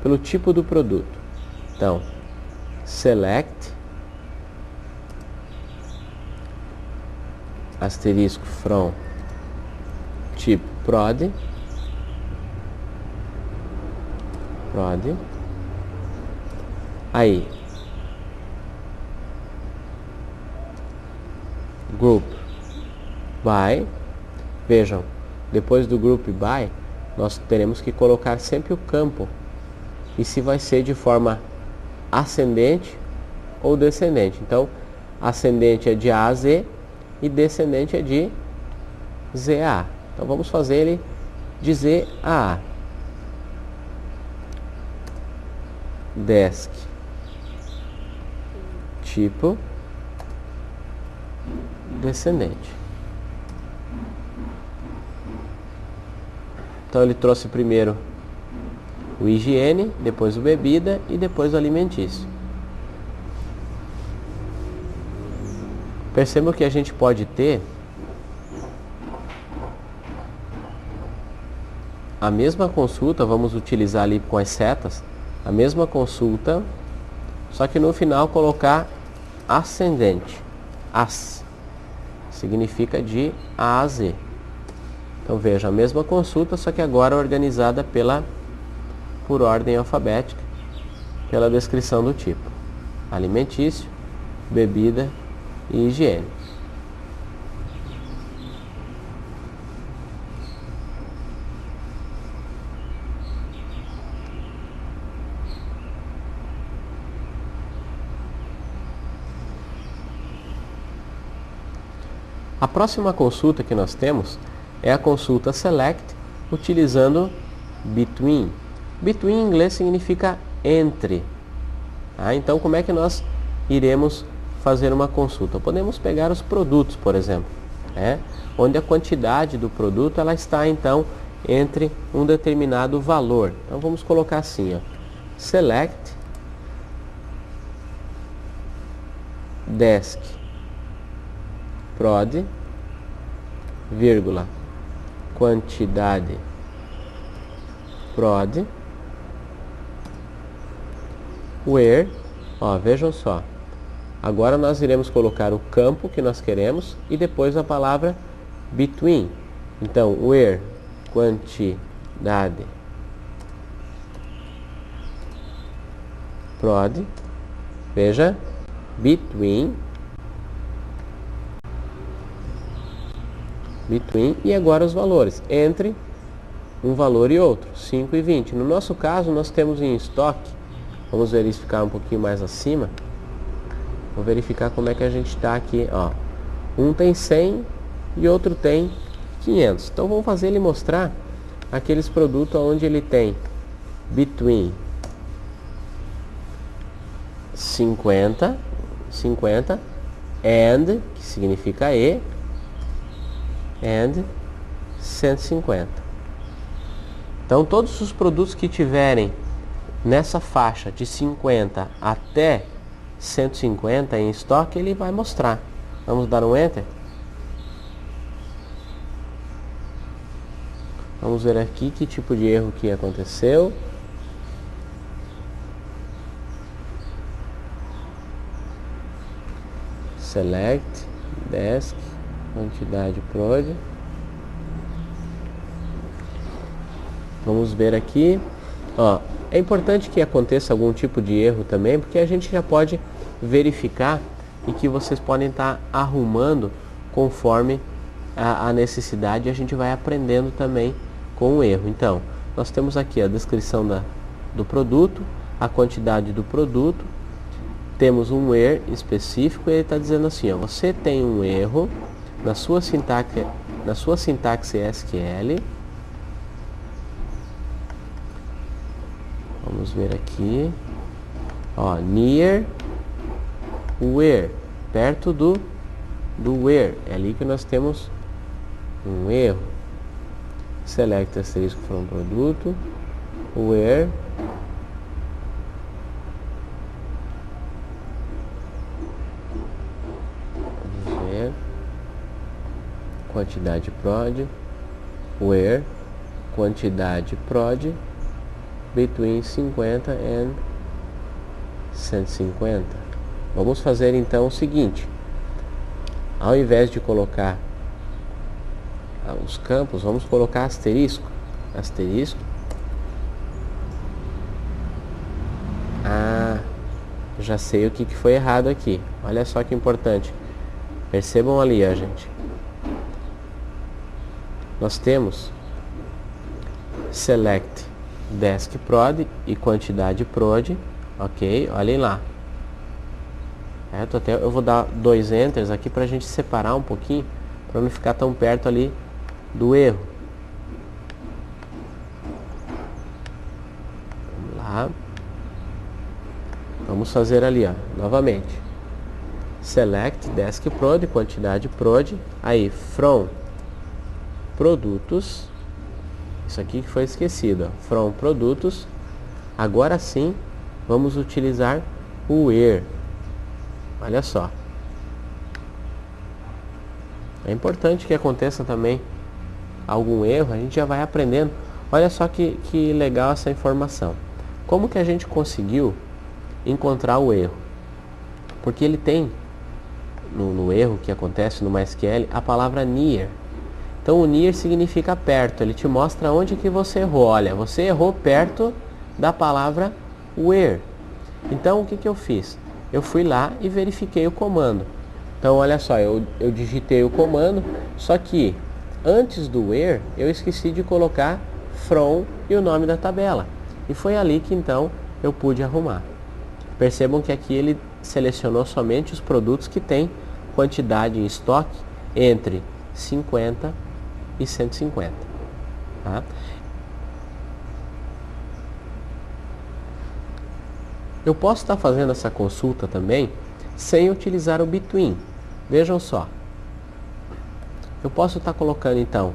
[SPEAKER 1] pelo tipo do produto. Então, select asterisco from tipo prod, aí group by, vejam, depois do group by nós teremos que colocar sempre o campo e se vai ser de forma ascendente ou descendente. Então ascendente é de A a Z e descendente é de Z a A. Então vamos fazer ele de Z a A. Desk tipo descendente. Então ele trouxe primeiro o higiene, depois o bebida e depois o alimentício. Perceba que a gente pode ter a mesma consulta, vamos utilizar ali com as setas, a mesma consulta, só que no final colocar ascendente. As significa de A a Z. Então veja, a mesma consulta, só que agora organizada por ordem alfabética, pela descrição do tipo. Alimentício, bebida e higiene. A próxima consulta que nós temos é a consulta select, utilizando between. Between em inglês significa entre. Então, como é que nós iremos fazer uma consulta? Podemos pegar os produtos, por exemplo, onde a quantidade do produto ela está, então, entre um determinado valor. Então, vamos colocar assim, select desk prod, vírgula, quantidade prod, where, vejam só, agora nós iremos colocar o campo que nós queremos e depois a palavra between. Então, where, quantidade prod, veja, between, e agora os valores, entre um valor e outro, 5 e 20. No nosso caso, nós temos em estoque, vamos verificar um pouquinho mais acima, vou verificar como é que a gente está aqui, um tem 100 e outro tem 500. Então vamos fazer ele mostrar aqueles produtos onde ele tem between 50 and, que significa e, and 150. Então todos os produtos que tiverem nessa faixa de 50 até 150 em estoque, ele vai mostrar. Vamos dar um enter. Vamos ver aqui que tipo de erro que aconteceu. Select desk quantidade prod. Vamos ver aqui. É importante que aconteça algum tipo de erro também, porque a gente já pode verificar e que vocês podem estar arrumando conforme a necessidade, e a gente vai aprendendo também com o erro. Então, nós temos aqui a descrição do produto, a quantidade do produto, temos um where específico e ele está dizendo assim, você tem um erro na sua sintaxe SQL. Vamos ver aqui, near where, perto do where, é ali que nós temos um erro. select asterisco from produto, where quantidade prod, where quantidade prod between 50 and 150. Vamos fazer então o seguinte: ao invés de colocar os campos, vamos colocar asterisco. Já sei o que foi errado aqui. Olha só que importante. Percebam ali, ó, gente. Nós temos select desk prod e quantidade prod, ok? Olhem lá. Eu vou dar 2 enters aqui para a gente separar um pouquinho, para não ficar tão perto ali do erro. Vamos lá. Vamos fazer ali, ó, novamente. Select desk prod, quantidade prod, aí from produtos, isso aqui que foi esquecido, ó, from produtos. Agora sim, vamos utilizar o where. Olha só. É importante que aconteça também algum erro, a gente já vai aprendendo. Olha só que legal essa informação. Como que a gente conseguiu encontrar o erro? Porque ele tem no erro que acontece no MySQL a palavra near. Então o near significa perto, ele te mostra onde que você errou. Olha, você errou perto da palavra where. Então o que eu fiz? Eu fui lá e verifiquei o comando. Então olha só, eu digitei o comando, só que antes do where eu esqueci de colocar from e o nome da tabela. E foi ali que então eu pude arrumar. Percebam que aqui ele selecionou somente os produtos que têm quantidade em estoque entre 50 e 150. Tá? Eu posso estar fazendo essa consulta também sem utilizar o between. Vejam só. Eu posso estar colocando então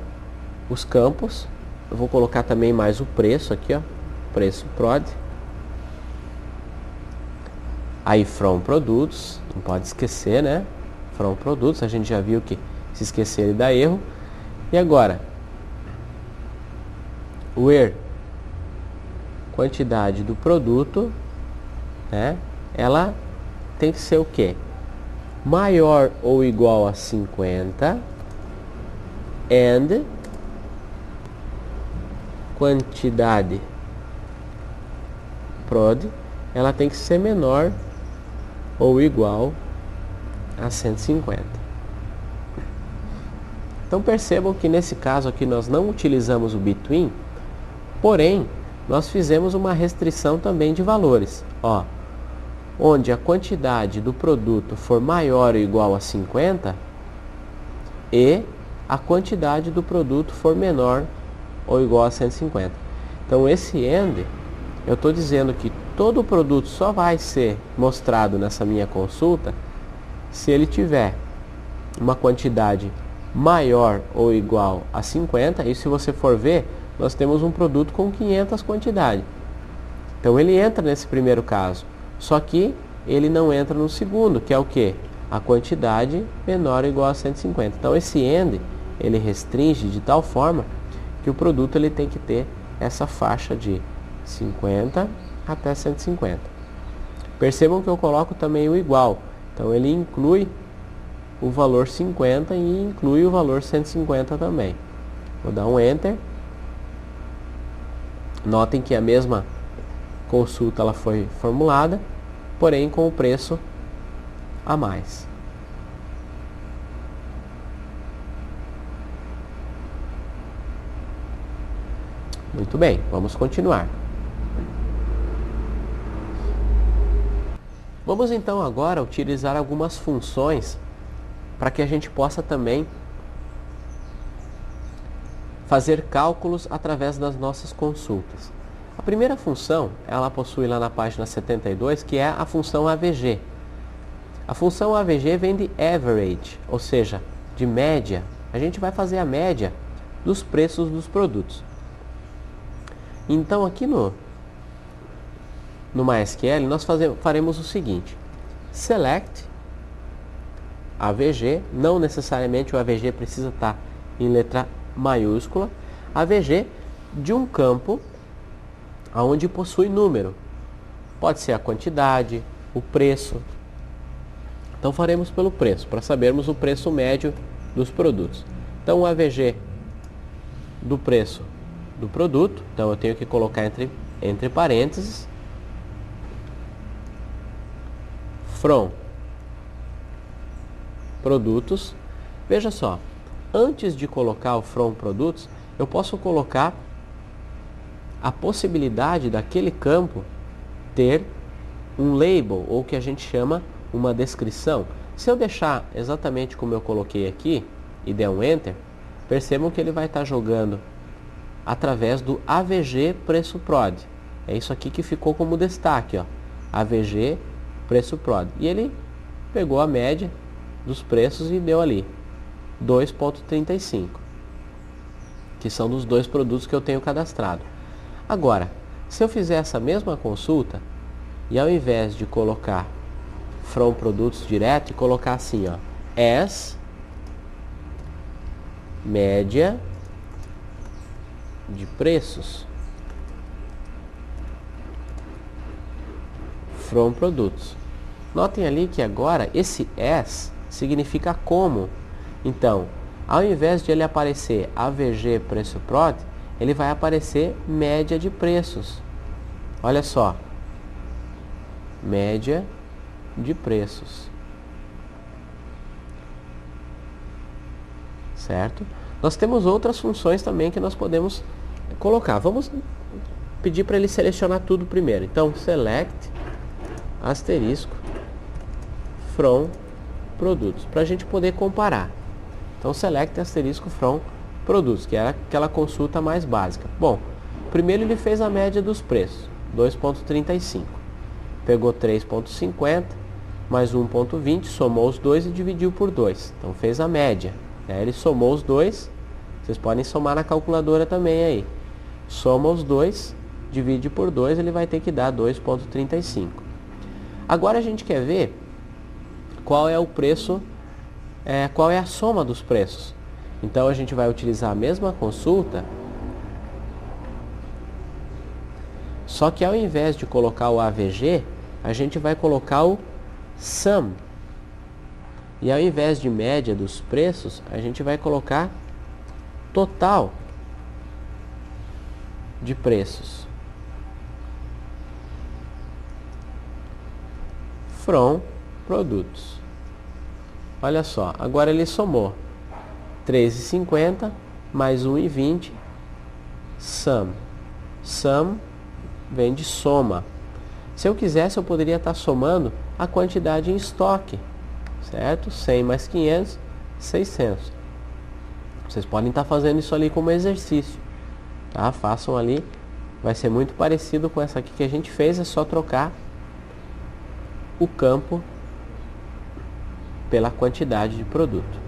[SPEAKER 1] os campos. Eu vou colocar também mais o preço aqui, ó, preço prod. Aí from produtos, não pode esquecer, né? From produtos, a gente já viu que se esquecer ele dá erro. E agora, where quantidade do produto, né? Ela tem que ser o quê? Maior ou igual a 50 and quantidade prod, ela tem que ser menor ou igual a 150. Então percebam que nesse caso aqui nós não utilizamos o between, porém nós fizemos uma restrição também de valores, ó, onde a quantidade do produto for maior ou igual a 50 e a quantidade do produto for menor ou igual a 150. Então esse AND, eu estou dizendo que todo o produto só vai ser mostrado nessa minha consulta se ele tiver uma quantidade maior ou igual a 50, e se você for ver, nós temos um produto com 500 quantidade. Então ele entra nesse primeiro caso, só que ele não entra no segundo, que é o que? A quantidade menor ou igual a 150. Então esse AND, ele restringe de tal forma que o produto ele tem que ter essa faixa de 50 até 150. Percebam que eu coloco também o igual. Então ele inclui o valor 50 e inclui o valor 150 também. Vou dar um Enter. Notem que a mesma consulta ela foi formulada, porém com o preço a mais. Muito bem, vamos continuar. Vamos então agora utilizar algumas funções para que a gente possa também fazer cálculos através das nossas consultas. A primeira função, ela possui lá na página 72, que é a função AVG. A função AVG vem de average, ou seja, de média. A gente vai fazer a média dos preços dos produtos. Então aqui no MySQL nós faremos o seguinte: select AVG, não necessariamente o AVG precisa estar em letra maiúscula, AVG de um campo onde possui número. Pode ser a quantidade, o preço. Então faremos pelo preço, para sabermos o preço médio dos produtos. Então o AVG do preço do produto, então eu tenho que colocar entre parênteses, from produtos. Veja só, antes de colocar o from produtos, eu posso colocar a possibilidade daquele campo ter um label, ou que a gente chama uma descrição. Se eu deixar exatamente como eu coloquei aqui e der um Enter, percebam que ele vai estar jogando através do AVG preço prod. É isso aqui que ficou como destaque, ó, AVG preço prod. E ele pegou a média dos preços e deu ali 2,35, que são dos dois produtos que eu tenho cadastrado. Agora, se eu fizer essa mesma consulta e ao invés de colocar from produtos direto, e colocar assim, ó, as média de preços from produtos. Notem ali que agora esse as significa como. Então, ao invés de ele aparecer AVG preço prod, ele vai aparecer média de preços. Olha só, média de preços, certo? Nós temos outras funções também que nós podemos colocar. Vamos pedir para ele selecionar tudo primeiro. Então, select asterisco from produtos, para a gente poder comparar. Então, select asterisco from produtos, que era aquela consulta mais básica. Bom, primeiro ele fez a média dos preços, 2,35. Pegou 3,50 mais 1,20, somou os dois e dividiu por 2. Então fez a média. Ele somou os dois, vocês podem somar na calculadora também aí. Soma os dois, divide por 2, ele vai ter que dar 2,35. Agora a gente quer ver qual é o preço, qual é a soma dos preços. Então a gente vai utilizar a mesma consulta, só que ao invés de colocar o AVG, a gente vai colocar o sum. E ao invés de média dos preços, a gente vai colocar total de preços from produtos. Olha só, agora ele somou 3,50 mais 1,20, sum. Sum vem de soma. Se eu quisesse, eu poderia estar somando a quantidade em estoque, certo? 100 mais 500, 600. Vocês podem estar fazendo isso ali como exercício, tá? Façam ali, vai ser muito parecido com essa aqui que a gente fez, é só trocar o campo pela quantidade de produto.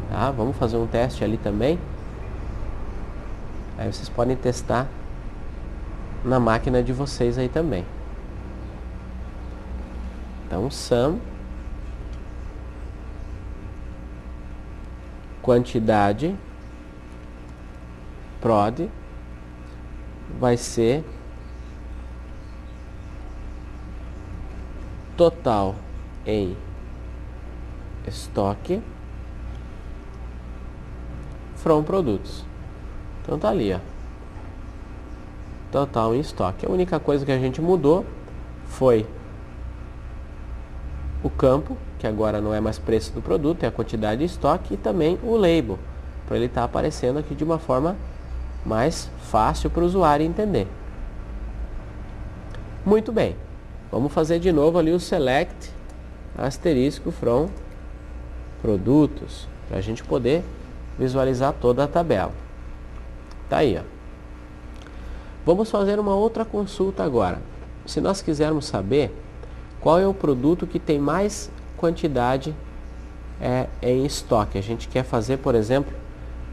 [SPEAKER 1] Tá? Vamos fazer um teste ali também. Aí vocês podem testar na máquina de vocês aí também. Então, sum, quantidade, prod, vai ser total em estoque from produtos. Então tá ali, ó, total em estoque. A única coisa que a gente mudou foi o campo, que agora não é mais preço do produto, é a quantidade de estoque, e também o label, para ele estar aparecendo aqui de uma forma mais fácil para o usuário entender. Muito bem, vamos fazer de novo ali o select asterisco from produtos, para a gente poder visualizar toda a tabela. Tá aí, ó. Vamos fazer uma outra consulta agora. Se nós quisermos saber qual é o produto que tem mais quantidade em estoque, a gente quer fazer, por exemplo,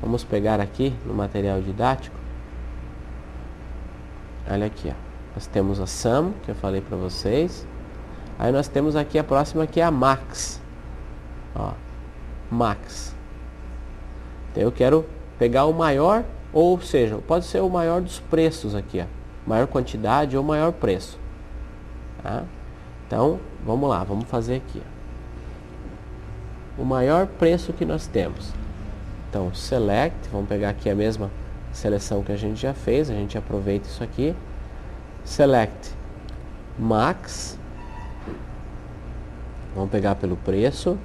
[SPEAKER 1] Vamos pegar aqui no material didático. Olha aqui, ó. Nós temos a sum, que eu falei para vocês. Aí nós temos aqui a próxima, que é a max. Ó, max. Então eu quero pegar o maior, ou seja, pode ser o maior dos preços aqui, ó. Maior quantidade ou maior preço. Tá? Então, vamos lá, vamos fazer aqui, ó. O maior preço que nós temos. Então, select, vamos pegar aqui a mesma seleção que a gente já fez, a gente aproveita isso aqui. Select max. Vamos pegar pelo preço.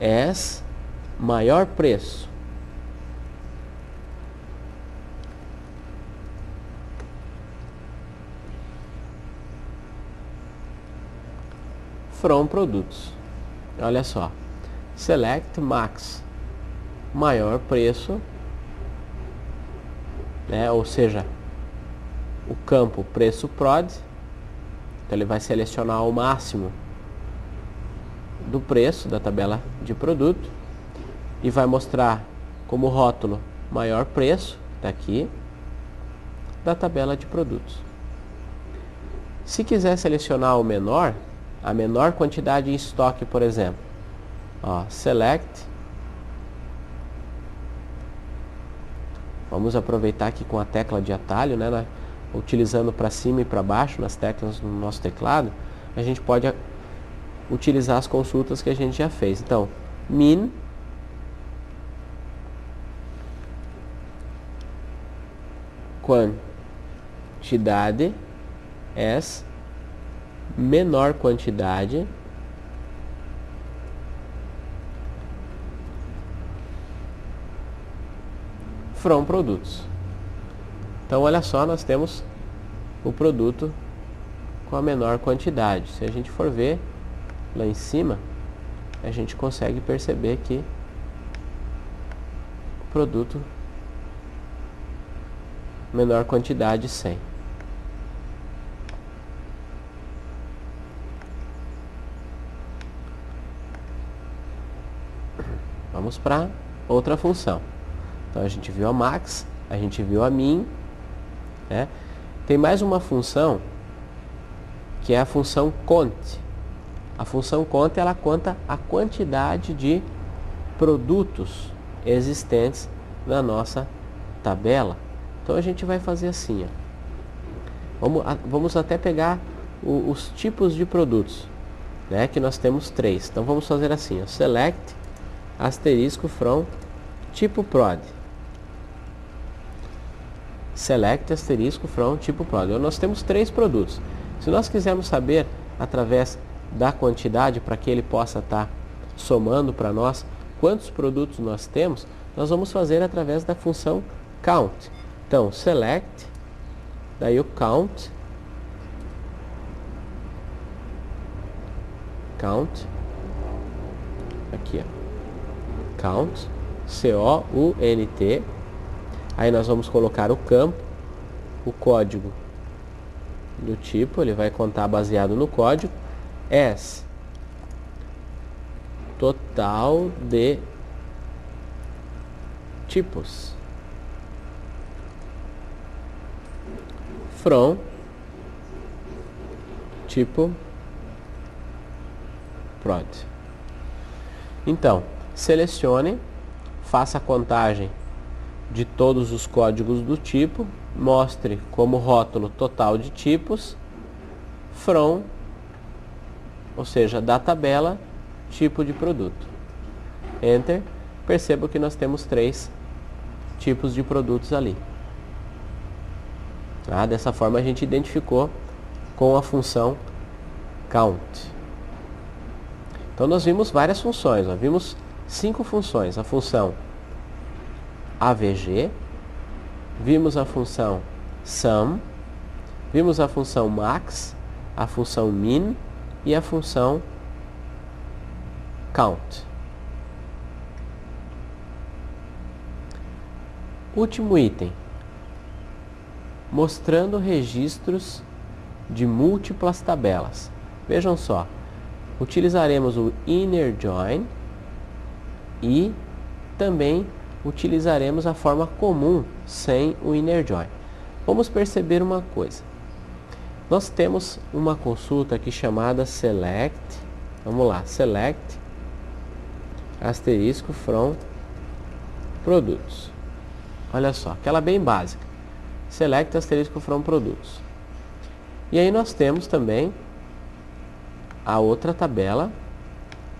[SPEAKER 1] As maior preço. From produtos. Olha só. Select max. Maior preço, né? Ou seja, o campo preço prod. Então ele vai selecionar o máximo do preço da tabela de produto e vai mostrar como rótulo maior preço, tá aqui, da tabela de produtos. Se quiser selecionar o menor, a menor quantidade em estoque, por exemplo, ó, select. Vamos aproveitar aqui com a tecla de atalho, né, utilizando para cima e para baixo nas teclas no nosso teclado, a gente pode utilizar as consultas que a gente já fez. Então, min quantidade as menor quantidade from produtos. Então, olha só, nós temos o produto com a menor quantidade. Se a gente for ver lá em cima, a gente consegue perceber que o produto menor quantidade 100. Vamos para outra função. Então a gente viu a max, a gente viu a min, né? Tem mais uma função que é a função cont. A função cont, ela conta a quantidade de produtos existentes na nossa tabela. Então a gente vai fazer assim, ó. Vamos até pegar os tipos de produtos, né? Que nós temos 3. Então vamos fazer assim, ó. Select asterisco from tipo prod. Select asterisco from tipo prod. Nós temos 3 produtos. Se nós quisermos saber através da quantidade, para que ele possa estar somando para nós quantos produtos nós temos, nós vamos fazer através da função count. Então, select, daí o count, aqui, ó, count, C-O-U-N-T, aí nós vamos colocar o campo, o código do tipo, ele vai contar baseado no código, as, total de tipos, from, tipo, prod. Então, selecione, faça a contagem de todos os códigos do tipo, mostre como rótulo total de tipos, from, ou seja, da tabela, tipo de produto. Enter. Perceba que nós temos 3 tipos de produtos ali. Tá? Dessa forma a gente identificou com a função count. Então nós vimos várias funções, ó. Vimos 5 funções. A função AVG, vimos a função sum, vimos a função max, a função min e a função count. Último item, mostrando registros de múltiplas tabelas. Vejam só, utilizaremos o inner join e também utilizaremos a forma comum sem o inner join. Vamos perceber uma coisa. Nós temos uma consulta aqui chamada select, vamos lá, select asterisco from produtos. Olha só, aquela bem básica. Select asterisco from produtos. E aí nós temos também a outra tabela,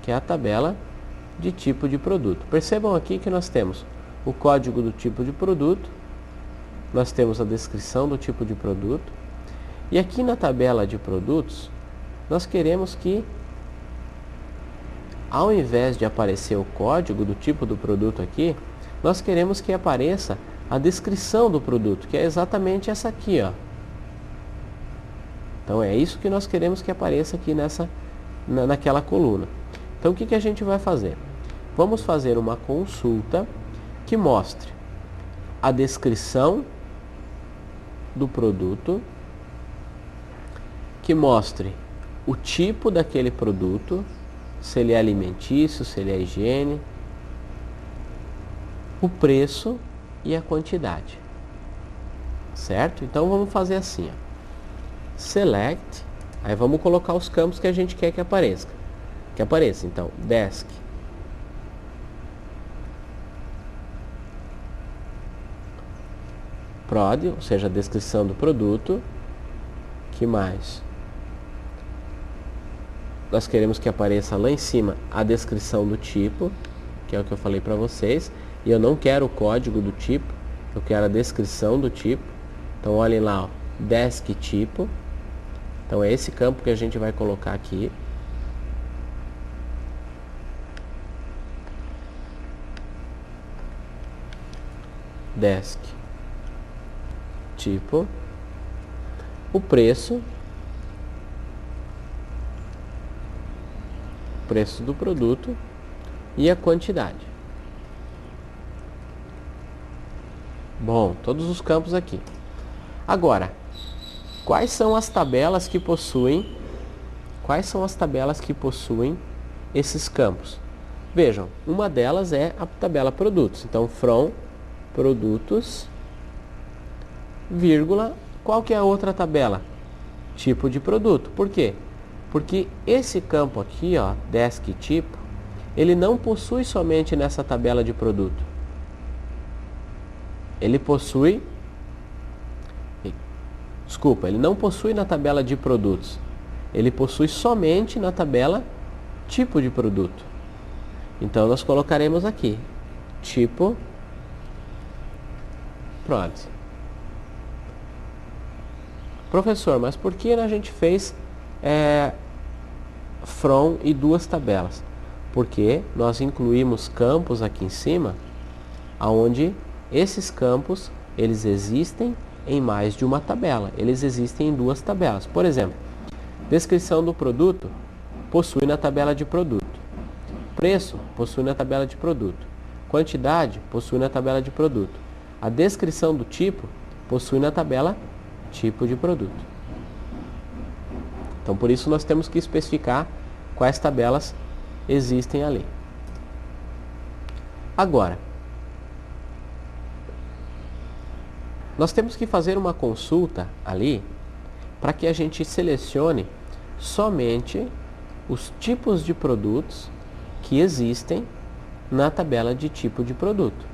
[SPEAKER 1] que é a tabela de tipo de produto. Percebam aqui que nós temos o código do tipo de produto, nós temos a descrição do tipo de produto, e aqui na tabela de produtos, nós queremos que, ao invés de aparecer o código do tipo do produto aqui, nós queremos que apareça a descrição do produto, que é exatamente essa aqui, ó. Então é isso que nós queremos que apareça aqui naquela coluna. Então o que a gente vai fazer? Vamos fazer uma consulta que mostre a descrição do produto, que mostre o tipo daquele produto, se ele é alimentício, se ele é higiene, o preço e a quantidade. Certo? Então vamos fazer assim, ó. Select, aí vamos colocar os campos que a gente quer que apareça. Então, desk, prod, ou seja, a descrição do produto. Que mais? Nós queremos que apareça lá em cima a descrição do tipo, que é o que eu falei para vocês, e eu não quero o código do tipo, eu quero a descrição do tipo. Então olhem lá, ó, desk tipo. Então é esse campo que a gente vai colocar aqui. Desk tipo, o preço do produto e a quantidade. Bom, todos os campos aqui. Agora, quais são as tabelas que possuem esses campos? Vejam, uma delas é a tabela produtos. Então, from produtos, vírgula, qual que é a outra tabela? Tipo de produto. Por quê? Porque esse campo aqui, ó, desk tipo, ele não possui somente nessa tabela de produto. Ele não possui na tabela de produtos. Ele possui somente na tabela tipo de produto. Então nós colocaremos aqui tipo prod. Professor, mas por que a gente fez from e duas tabelas? Porque nós incluímos campos aqui em cima, onde esses campos eles existem em mais de uma tabela. Eles existem em duas tabelas. Por exemplo, descrição do produto possui na tabela de produto. Preço possui na tabela de produto. Quantidade possui na tabela de produto. A descrição do tipo possui na tabela tipo de produto. Então por isso nós temos que especificar quais tabelas existem ali. Agora, nós temos que fazer uma consulta ali para que a gente selecione somente os tipos de produtos que existem na tabela de tipo de produto.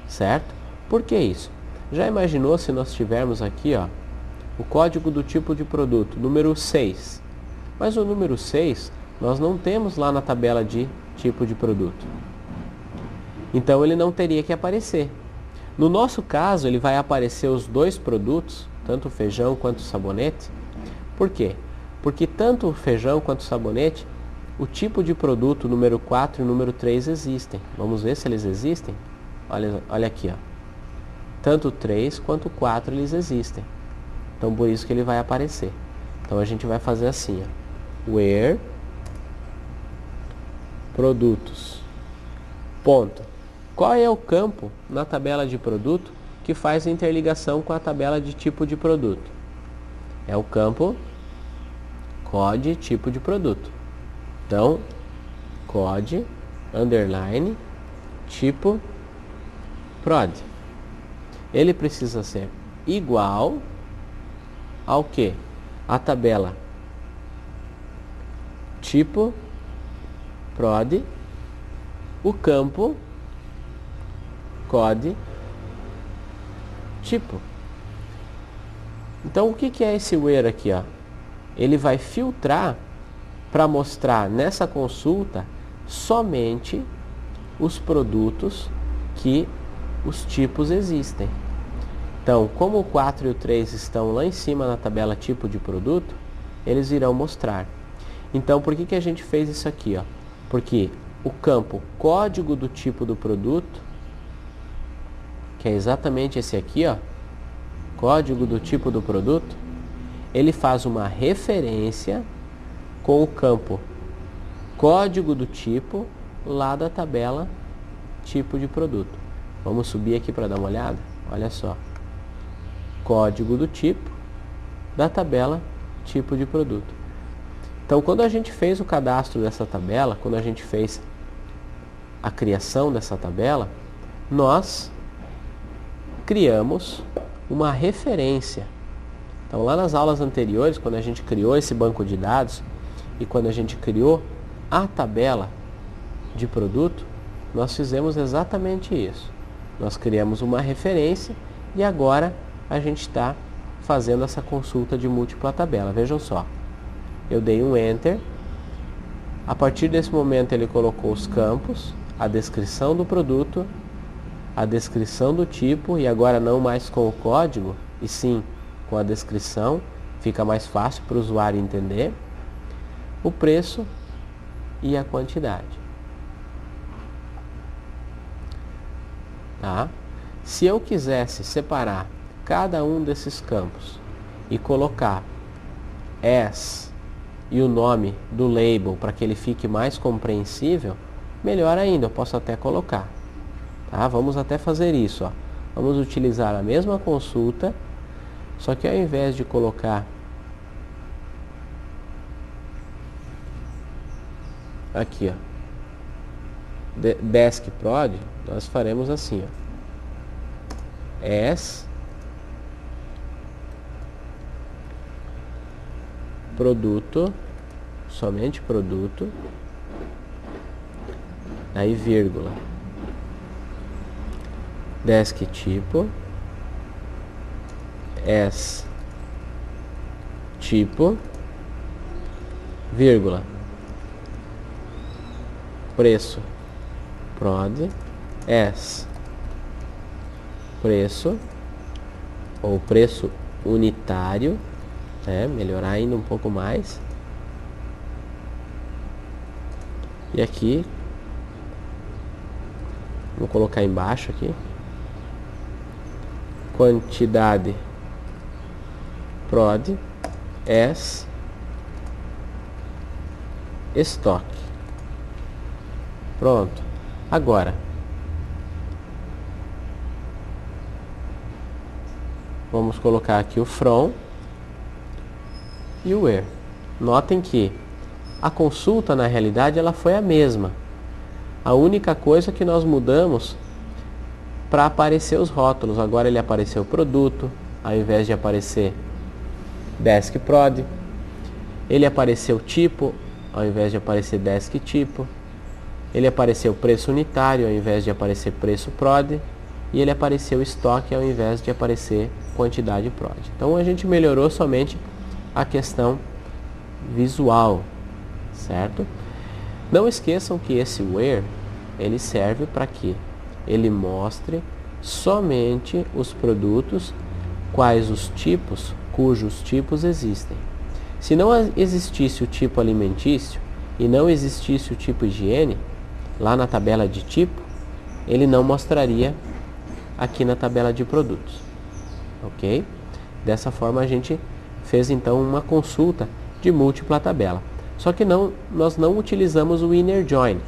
[SPEAKER 1] Certo? Por que isso? Já imaginou se nós tivermos aqui, ó, o código do tipo de produto, número 6. Mas o número 6 nós não temos lá na tabela de tipo de produto. Então ele não teria que aparecer. No nosso caso, ele vai aparecer os dois produtos, tanto o feijão quanto o sabonete. Por quê? Porque tanto o feijão quanto o sabonete, o tipo de produto número 4 e número 3 existem. Vamos ver se eles existem? Olha aqui, ó. Tanto o 3 quanto o 4 eles existem. Então por isso que ele vai aparecer. Então a gente vai fazer assim, ó. Where produtos. Ponto. Qual é o campo na tabela de produto que faz interligação com a tabela de tipo de produto? É o campo code tipo de produto. Então, code underline, tipo prod. Ele precisa ser igual ao que? A tabela tipo prod, o campo code tipo. Então o que é esse where aqui, ó? Ele vai filtrar para mostrar nessa consulta somente os produtos que os tipos existem. Então, como o 4 e o 3 estão lá em cima na tabela tipo de produto, eles irão mostrar. Então, por que a gente fez isso aqui, ó? Porque o campo código do tipo do produto, que é exatamente esse aqui, ó, código do tipo do produto, ele faz uma referência com o campo código do tipo lá da tabela tipo de produto. Vamos subir aqui para dar uma olhada? Olha só. Código do tipo da tabela tipo de produto. Então, quando a gente fez o cadastro dessa tabela, quando a gente fez a criação dessa tabela, nós criamos uma referência. Então, lá nas aulas anteriores, quando a gente criou esse banco de dados e quando a gente criou a tabela de produto, nós fizemos exatamente isso. Nós criamos uma referência e agora a gente está fazendo essa consulta de múltipla tabela. Vejam só, eu dei um Enter. A partir desse momento ele colocou os campos, a descrição do produto, a descrição do tipo, e agora não mais com o código, e sim com a descrição, fica mais fácil para o usuário entender, o preço e a quantidade. Tá? Se eu quisesse separar cada um desses campos e colocar as e o nome do label para que ele fique mais compreensível, melhor ainda, eu posso até colocar. Tá? Vamos até fazer isso. Ó. Vamos utilizar a mesma consulta, só que ao invés de colocar aqui, ó, desk prod, nós faremos assim, ó, as produto, somente produto, aí vírgula, desk tipo, as tipo, vírgula, preço prod, as preço ou preço unitário, melhorar ainda um pouco mais, e aqui vou colocar embaixo aqui quantidade prod as estoque. Pronto. Agora vamos colocar aqui o from e o where. Notem que a consulta na realidade ela foi a mesma. A única coisa que nós mudamos para aparecer os rótulos. Agora ele apareceu produto, ao invés de aparecer desk prod. Ele apareceu tipo, ao invés de aparecer desk tipo. Ele apareceu preço unitário, ao invés de aparecer preço prod. E ele apareceu estoque, ao invés de aparecer quantidade prod. Então a gente melhorou somente a questão visual, certo? Não esqueçam que esse where ele serve para que ele mostre somente os produtos quais os tipos, cujos tipos existem. Se não existisse o tipo alimentício e não existisse o tipo higiene, lá na tabela de tipo, ele não mostraria aqui na tabela de produtos. Ok? Dessa forma a gente fez então uma consulta de múltipla tabela. Só que nós não utilizamos o inner join.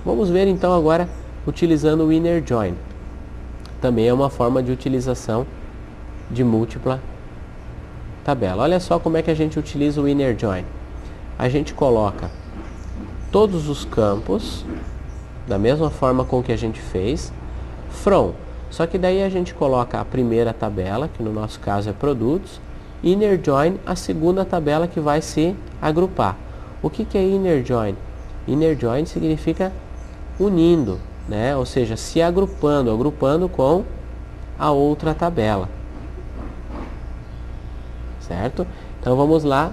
[SPEAKER 1] Vamos ver então agora utilizando o inner join. Também é uma forma de utilização de múltipla tabela. Olha só como é que a gente utiliza o inner join. A gente coloca todos os campos da mesma forma com que a gente fez, from. Só que daí a gente coloca a primeira tabela, que no nosso caso é produtos, inner join, a segunda tabela que vai se agrupar. O que é inner join? Inner join significa unindo, né? Ou seja, se agrupando com a outra tabela. Certo? Então vamos lá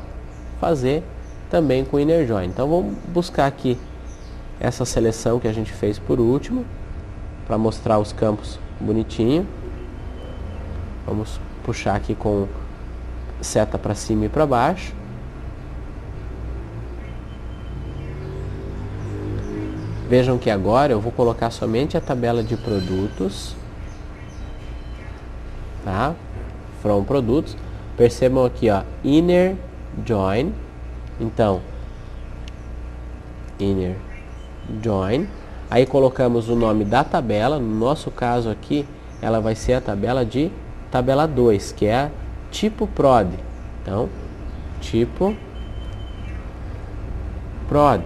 [SPEAKER 1] fazer também com inner join. Então vamos buscar aqui essa seleção que a gente fez por último, para mostrar os campos bonitinho. Vamos puxar aqui com seta para cima e para baixo. Vejam que agora eu vou colocar somente a tabela de produtos, tá? From produtos. Percebam aqui, ó, inner join. Então, inner join. Aí colocamos o nome da tabela. No nosso caso aqui, ela vai ser a tabela 2, que é a tipo prod. Então, tipo prod.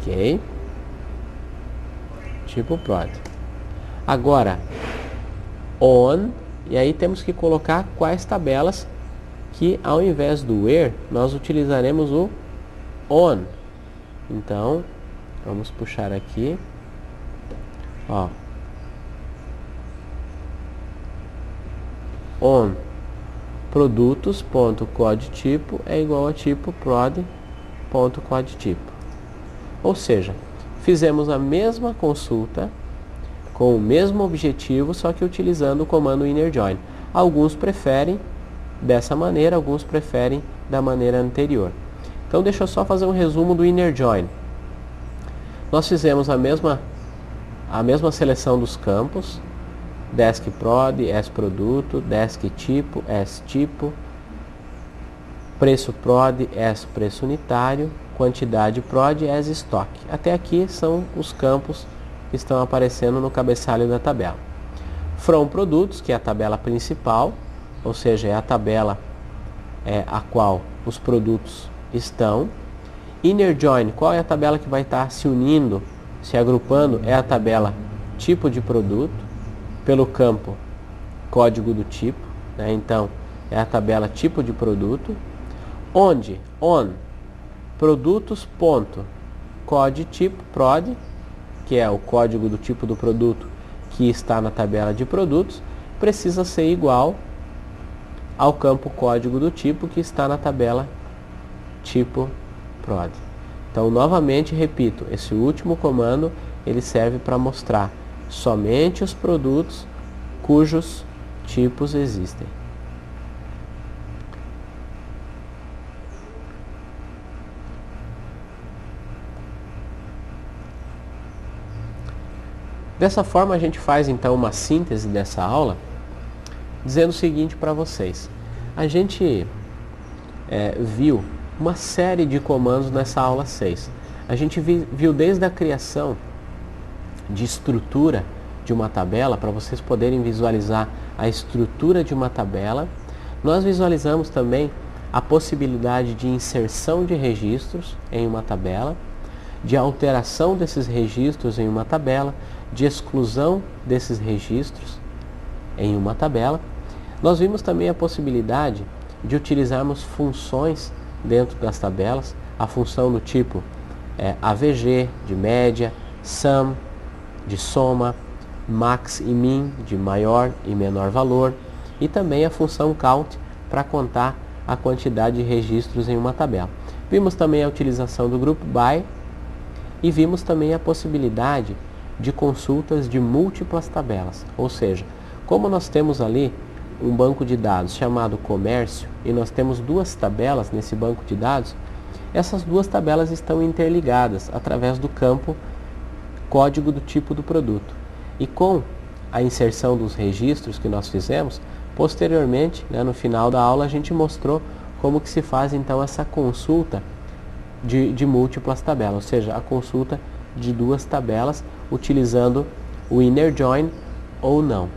[SPEAKER 1] Ok? Tipo prod. Agora, on. E aí temos que colocar quais tabelas que ao invés do where, nós utilizaremos o on. Então, vamos puxar aqui. Ó. On produtos.codetipo é igual a tipo prod.codetipo. Ou seja, fizemos a mesma consulta com o mesmo objetivo, só que utilizando o comando inner join. Alguns preferem dessa maneira, alguns preferem da maneira anterior. Então deixa eu só fazer um resumo do inner join. Nós fizemos a mesma seleção dos campos: desk prod, as produto, desk tipo, as tipo, preço prod, as preço unitário, quantidade prod, as estoque. Até aqui são os campos que estão aparecendo no cabeçalho da tabela. From produtos, que é a tabela principal, ou seja, é a tabela a qual os produtos estão. Inner join, qual é a tabela que vai estar se unindo, se agrupando? É a tabela tipo de produto, pelo campo código do tipo, né? Então é a tabela tipo de produto. Onde? On produtos ponto code tipo prod, que é o código do tipo do produto que está na tabela de produtos, precisa ser igual ao campo código do tipo que está na tabela tipo prod. Então, novamente, repito, esse último comando ele serve para mostrar somente os produtos cujos tipos existem. Dessa forma a gente faz então uma síntese dessa aula, dizendo o seguinte para vocês. A gente viu uma série de comandos nessa aula 6. A gente viu desde a criação de estrutura de uma tabela, para vocês poderem visualizar a estrutura de uma tabela. Nós visualizamos também a possibilidade de inserção de registros em uma tabela, de alteração desses registros em uma tabela, de exclusão desses registros em uma tabela. Nós vimos também a possibilidade de utilizarmos funções dentro das tabelas, a função do tipo AVG, de média, sum, de soma, max e min, de maior e menor valor, e também a função count, para contar a quantidade de registros em uma tabela. Vimos também a utilização do group by, e vimos também a possibilidade de consultas de múltiplas tabelas. Ou seja, como nós temos ali um banco de dados chamado comércio, e nós temos duas tabelas nesse banco de dados, essas duas tabelas estão interligadas através do campo código do tipo do produto. E com a inserção dos registros que nós fizemos, posteriormente, no final da aula, a gente mostrou como que se faz então essa consulta de múltiplas tabelas, ou seja, a consulta de duas tabelas utilizando o inner join ou não,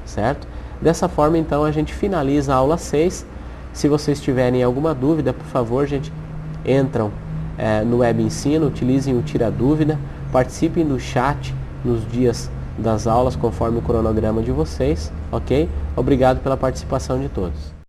[SPEAKER 1] certo? Dessa forma, então, a gente finaliza a aula 6. Se vocês tiverem alguma dúvida, por favor, gente, entram no Web Ensino, utilizem o Tira Dúvida, participem do chat nos dias das aulas conforme o cronograma de vocês, ok? Obrigado pela participação de todos.